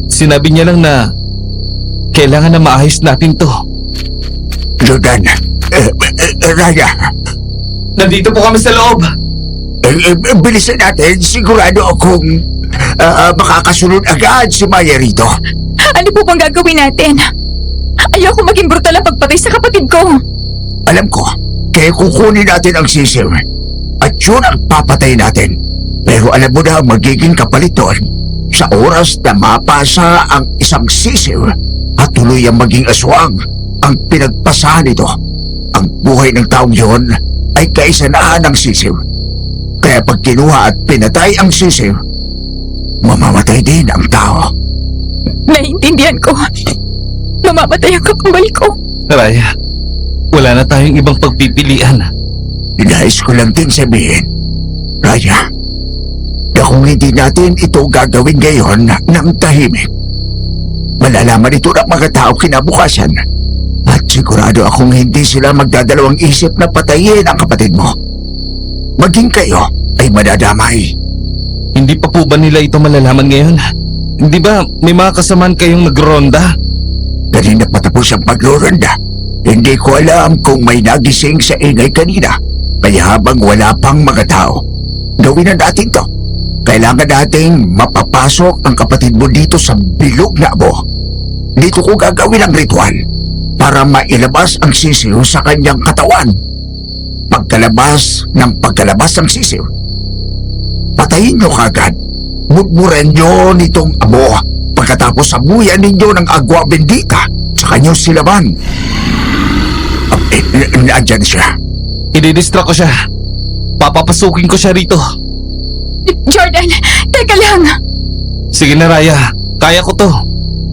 Speaker 5: Sinabi niya lang na kailangan na maayos natin to.
Speaker 6: Jordan, Raya,
Speaker 5: Nandito po kami sa loob.
Speaker 6: bilisan natin. Sigurado akong makakasunod agad si Maya rito.
Speaker 2: Ano po bang gagawin natin? Ayoko maging brutal ang pagpatay sa kapatid ko.
Speaker 6: Alam ko, kaya kukunin natin ang sisiw. At yun ang papatay natin. Pero alam mo na ang magiging kapalit doon. Sa oras na mapasa ang isang sisiw at tuloy ang maging aswang ang pinagpasahan nito. Ang buhay ng taong yun ay kaisanaan ng sisiw. Kaya pag kinuha at pinatay ang sisiw, mamamatay din ang tao.
Speaker 2: Naiintindihan ko. Mamamatay ang kakambal ko.
Speaker 5: Raya, wala na tayong ibang pagpipilian.
Speaker 6: Nais ko lang din sabihin, Raya, na kung hindi natin ito gagawin ngayon ng tahimik, malalaman ito ng mga tao kinabukasan. At sigurado akong hindi sila magdadalawang isip na patayin ang kapatid mo. Maging kayo ay madadamay.
Speaker 5: Hindi pa po ba nila ito malalaman ngayon? Hindi ba may mga kasamaan kayong nagronda?
Speaker 6: Kanina patapos ang pagloronda. Hindi ko alam kung may nagising sa ingay kanina. Kaya habang wala pang mga tao, gawin na natin to. Kailangan nating mapapasok ang kapatid mo dito sa bilog na abo. Dito ko gagawin ang ritual para mailabas ang sisiw sa kanyang katawan. Pagkalabas ng sisiw, patayin nyo kagad. Mudmuran nyo nitong abo. Pagkatapos abuyan ninyo ng agwa bendita sa kanyang silaban. Nandyan siya.
Speaker 5: Ididistra ko siya. Papapasukin ko siya rito.
Speaker 2: Jordan, teka lang.
Speaker 5: Sige na, Raya. Kaya ko to.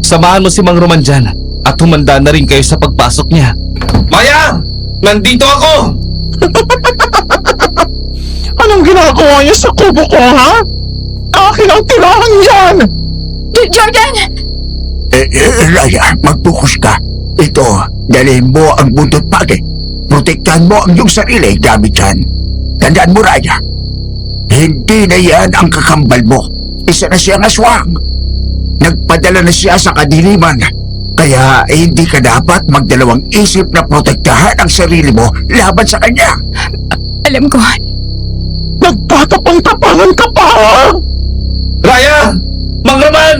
Speaker 5: Samahan mo si Mang Roman dyan at humanda na rin kayo sa pagpasok niya. Maya! Nandito ako!
Speaker 7: Anong ginagawa niya sa kubo ko, ha? Akin ang tirahan yan!
Speaker 2: Jordan!
Speaker 6: Raya, mag-focus ka. Ito, dalhin mo ang buntot pagi. Protektahan mo ang iyong sarili gamit yan. Tandaan mo, Raya. Hindi na yan ang kakambal mo. Isa na siyang aswang. Nagpadala na siya sa kadiliman. Kaya hindi ka dapat magdalawang isip na protektahan ang sarili mo laban sa kanya.
Speaker 2: Alam ko.
Speaker 7: Nagtatapang-tapangan ka pa!
Speaker 5: Raya! Mang Roman!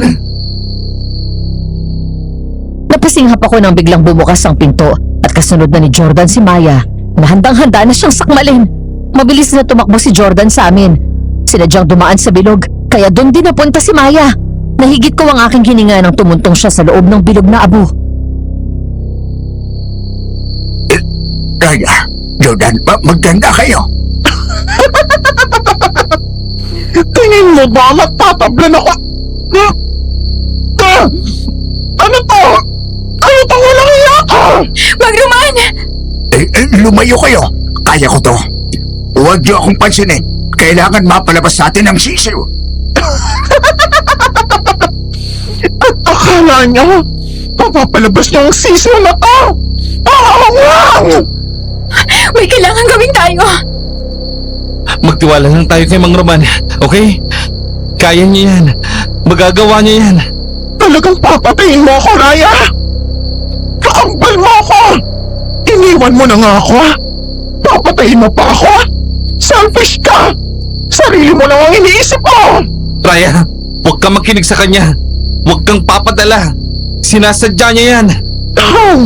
Speaker 3: Napasinghap ako nang biglang bumukas ang pinto at kasunod na ni Jordan si Maya na handang-handa na siyang sakmalin. Mabilis na tumakbo si Jordan sa amin. Sinadyang dumaan sa bilog, kaya doon din napunta si Maya. Nahigit ko ang aking hininga nang tumuntong siya sa loob ng bilog na abo.
Speaker 6: Raya, Jordan, maganda kayo.
Speaker 7: Tingin mo ba magtatablan ako? Ano to? Ano to walang iyak?
Speaker 2: Mang Roman!
Speaker 6: Lumayo kayo. Kaya ko to. Huwag niyo akong pansinin. Kailangan mapalabas natin ang sisiw.
Speaker 7: At akala niya, papapalabas niya ang sisiw na to! Wag!
Speaker 2: May kailangan gawin tayo.
Speaker 5: Magtiwala lang tayo kay Mang Roman, okay? Kaya niya yan. Magagawa niya yan.
Speaker 7: Talagang papatayin mo ako, Raya! Kakambal mo ako! Iniwan mo na nga ako, ha? Papatayin mo pa ako? Selfish ka! Sarili mo lang ang iniisip mo!
Speaker 5: Raya, huwag kang makinig sa kanya. Huwag kang papadala. Sinasadya niya yan.
Speaker 7: Oh,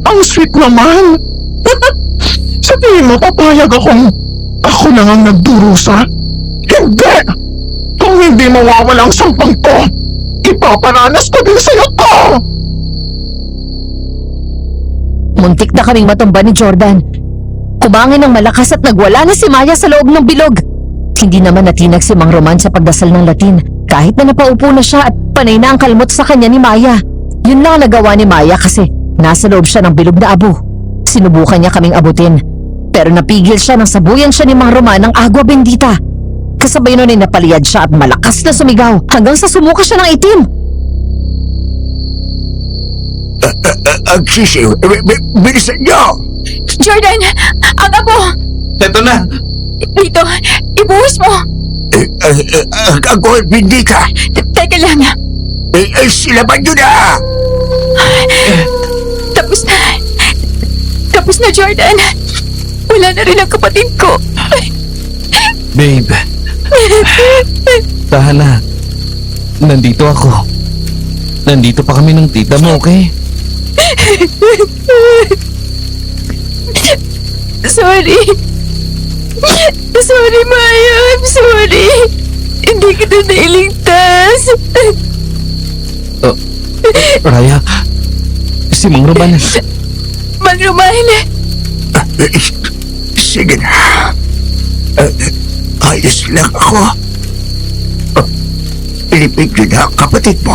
Speaker 7: ang sweet naman! Sa tingin mo papayag akong ako lang ang nagdurusa? Hindi! Kung hindi mawawala ang sampang to, ipaparanas ko din sa'yo to!
Speaker 3: Muntik na kaming matumba ni Jordan. Kumangin ng malakas at nagwala na si Maya sa loob ng bilog. Hindi naman natinag si Mang Roman sa pagdasal ng Latin kahit na napaupo na siya at panay na ang kalmot sa kanya ni Maya. Yun lang ang nagawa ni Maya kasi nasa loob siya ng bilog na abo. Sinubukan niya kaming abutin pero napigil siya nang sabuyan siya ni Mang Roman ng agwa bendita. Kasabay nun ay napaliyad siya at malakas na sumigaw hanggang sa sumuka siya ng itim.
Speaker 6: Ang sisiw, bilisan niyo!
Speaker 2: Jordan! Ang abo!
Speaker 5: Eto na.
Speaker 2: Dito! Ibuhos mo!
Speaker 6: Ang agwa bendita!
Speaker 2: Teka lang.
Speaker 6: Silaban niyo na!
Speaker 2: Tapos na. Tapos na, Jordan.
Speaker 1: Wala na rin ang kapatid ko.
Speaker 5: Babe. Tahan na. Nandito ako. Nandito pa kami ng tita mo, okay?
Speaker 1: Sorry. Sorry, Maya. I'm sorry. Hindi kita nailigtas.
Speaker 5: Raya, si Mang Roman.
Speaker 1: Mang Roman.
Speaker 6: Sige na. Ayos lang ako. Ilipig nyo na ang kapatid mo.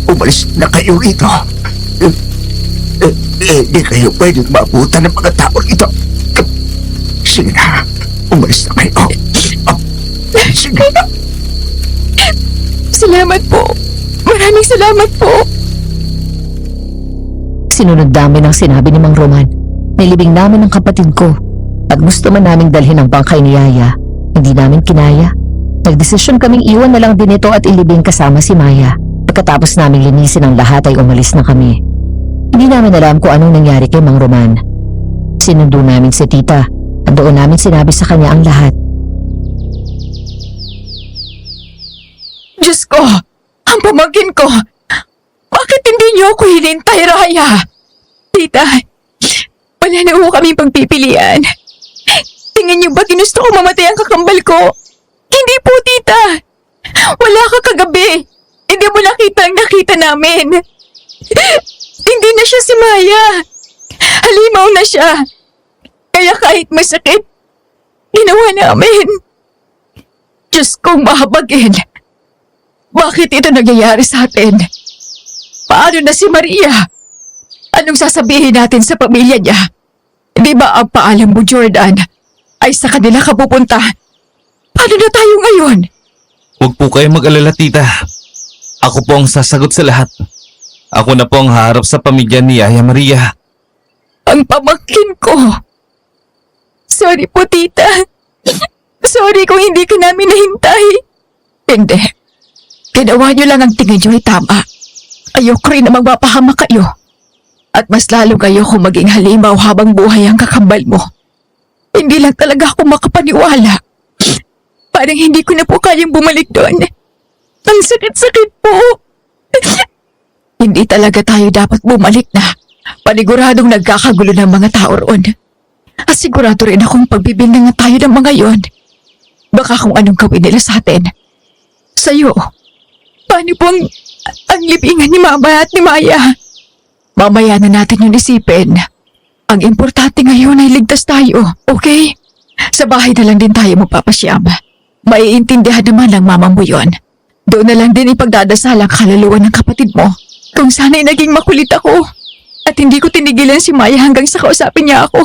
Speaker 6: Umalis na kayo rito. Hindi kayo pwedeng maabutan ng mga taong ito. Sige na. Umalis na kayo. Sige na.
Speaker 1: Salamat po. Maraming salamat po.
Speaker 3: Sinunod namin ang sinabi ni Mang Roman. Nilibing namin ang kapatid ko. At gusto man naming dalhin ang bangkay ni Yaya. Hindi namin kinaya. Nagdesisyon kaming iwan na lang din ito at ilibing kasama si Maya. Pagkatapos naming linisin ang lahat ay umalis na kami. Hindi namin alam kung anong nangyari kay Mang Roman. Sinundo namin si tita at doon namin sinabi sa kanya ang lahat.
Speaker 1: Diyos ko, ang pamangkin ko. Bakit hindi niyo ako hinintay, Raya? Tita, wala na ho kaming pagpipilian. Tingin niyo ba ginusto ko mamatay ang kakambal ko? Hindi po, tita. Wala ka kagabi. Hindi mo nakita ang nakita namin. Hindi na siya si Maya. Halimaw na siya. Kaya kahit masakit, ginawa namin. Diyos kong mahabagin. Bakit ito nangyayari sa atin? Paano na si Maria? Anong sasabihin natin sa pamilya niya? Di ba ang paalam mo, Jordan, ay sa kanila ka pupunta? Paano na tayo ngayon?
Speaker 5: Huwag po kayo mag-alala, tita. Ako po ang sasagot sa lahat. Ako na po ang haharap sa pamilya ni Yaya Maria.
Speaker 1: Ang pamangkin ko. Sorry po, tita. Sorry kung hindi ka namin nahintay. Hindi. Ginawa niyo lang ang tingin niyo ay tama. Ayoko rin na magpapahama kayo. At mas lalo kayo kung maging halimaw habang buhay ang kakambal mo. Hindi lang talaga ako makapaniwala. Parang hindi ko na po kayang bumalik doon. Ang sakit-sakit po. Hindi talaga tayo dapat bumalik na. Paniguradong nagkakagulo ng mga tao roon. At sigurado rin akong pagbibindangan tayo ng mga yon. Baka kung anong gawin nila sa atin. Sa'yo, paano pong ang libingan ni Mama at ni Maya? Mamaya na natin yung isipin. Ang importante ngayon ay ligtas tayo, okay? Sa bahay na lang din tayo magpapasyam. Maiintindihan naman ng mama mo yon. Doon na lang din ipagdadasal ang kaluluwa ng kapatid mo. Kung sana'y naging makulit ako. At hindi ko tinigilan si Maya hanggang sa kausapin niya ako.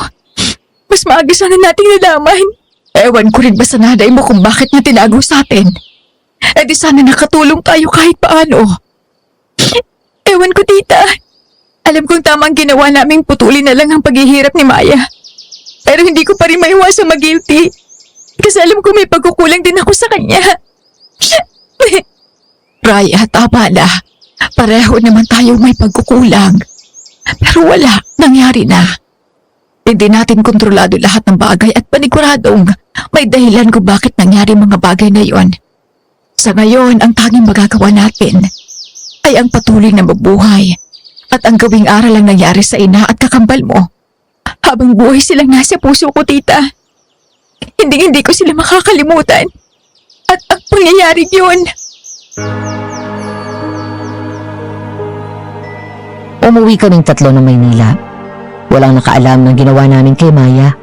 Speaker 1: Mas maaga sana nating nalaman. Ewan ko rin ba sa nanay mo kung bakit niya tinago sa atin. E di sana nakatulong tayo kahit paano. Ewan ko, tita. Alam kong tamang ginawa naming putulin na lang ang paghihirap ni Maya. Pero hindi ko pa rin maiwasang mag-guilty. Kasi alam ko may pagkukulang din ako sa kanya. Raya, tama na. Pareho naman tayo may pagkukulang. Pero wala, nangyari na. Hindi natin kontrolado lahat ng bagay at paniguradong may dahilan kung bakit nangyari mga bagay na yon. Sa ngayon, ang tanging magagawa natin ay ang patuloy na mabuhay at ang gawing aral ang nangyari sa ina at kakambal mo. Habang buhay silang nasa puso ko, tita. Hindi ko sila makakalimutan. At ang pangyayari yun.
Speaker 3: Umuwi kaming tatlo ng Maynila. Walang nakaalam ng ginawa namin kay Maya.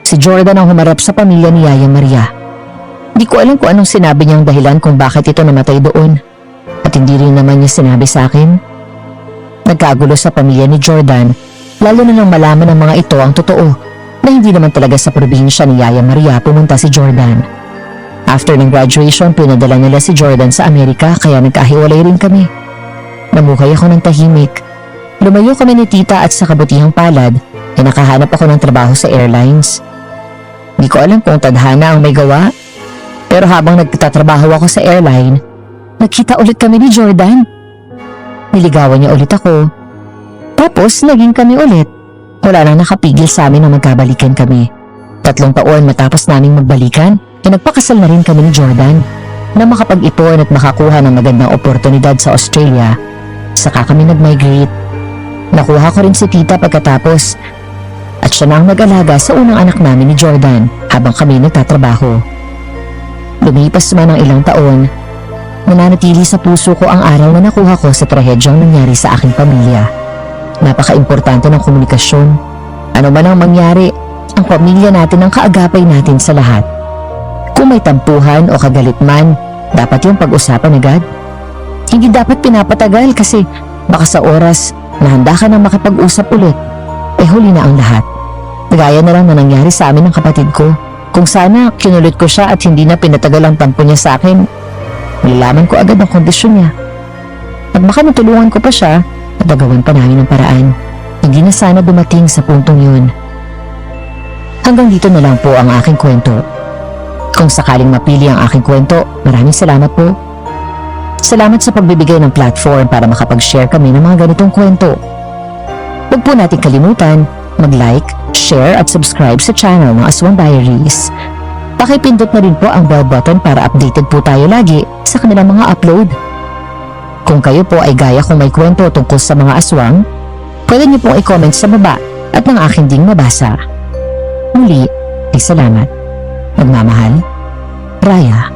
Speaker 3: Si Jordan ang humarap sa pamilya ni Yaya Maria. Di ko alam kung anong sinabi niyang dahilan kung bakit ito namatay doon. At hindi rin naman niya sinabi sa akin. Nagkagulo sa pamilya ni Jordan, lalo na nang malaman ng mga ito ang totoo na hindi naman talaga sa probinsya ni Yaya Maria pumunta si Jordan. After ng graduation, pinadala nila si Jordan sa Amerika kaya nagkahiwalay rin kami. Namuhay ako ng tahimik. Lumayo kami ni tita at sa kabutihang palad ay nakahanap ako ng trabaho sa airlines. Di ko alam kung tadhana ang may gawa, pero habang nagtatrabaho ako sa airline, nagkita ulit kami ni Jordan. Niligawan niya ulit ako. Tapos naging kami ulit. Wala nang nakapigil sa amin na magkabalikan kami. 3 taon matapos naming magbalikan, nagpakasal na rin kami ni Jordan na makapag-ipon at makakuha ng magandang oportunidad sa Australia. Saka kami nag-migrate. Nakuha ko rin si tita pagkatapos at siya na ang nag-alaga sa unang anak namin ni Jordan habang kami nagtatrabaho. Lumipas man ang ilang taon, nananatili sa puso ko ang araw na nakuha ko sa trahedyang nangyari sa aking pamilya. Napaka-importante ng komunikasyon. Ano man ang mangyari, ang pamilya natin ang kaagapay natin sa lahat. Kung may tampuhan o kagalit man, dapat yung pag-usapan agad. Hindi dapat pinapatagal kasi baka sa oras na handa ka na makipag-usap ulit, huli na ang lahat. Gaya na lang na nangyari sa amin ng kapatid ko. Kung sana kinulit ko siya at hindi na pinatagal ang tampo niya sa akin, malalaman ko agad ang kondisyon niya. At baka natulungan ko pa siya, natagawan pa namin ang paraan. Hindi na sana dumating sa puntong yun. Hanggang dito na lang po ang aking kwento. Kung sakaling mapili ang aking kwento, maraming salamat po. Salamat sa pagbibigay ng platform para makapag-share kami ng mga ganitong kwento. Huwag po natin kalimutan mag-like, share at subscribe sa channel ng Aswang Diaries. Pakipindot na rin po ang bell button para updated po tayo lagi sa kanilang mga upload. Kung kayo po ay gaya kung may kwento tungkol sa mga aswang, pwede niyo pong i-comment sa baba at ng aking ding mabasa. Muli, ay salamat. Magmamahal, Raya.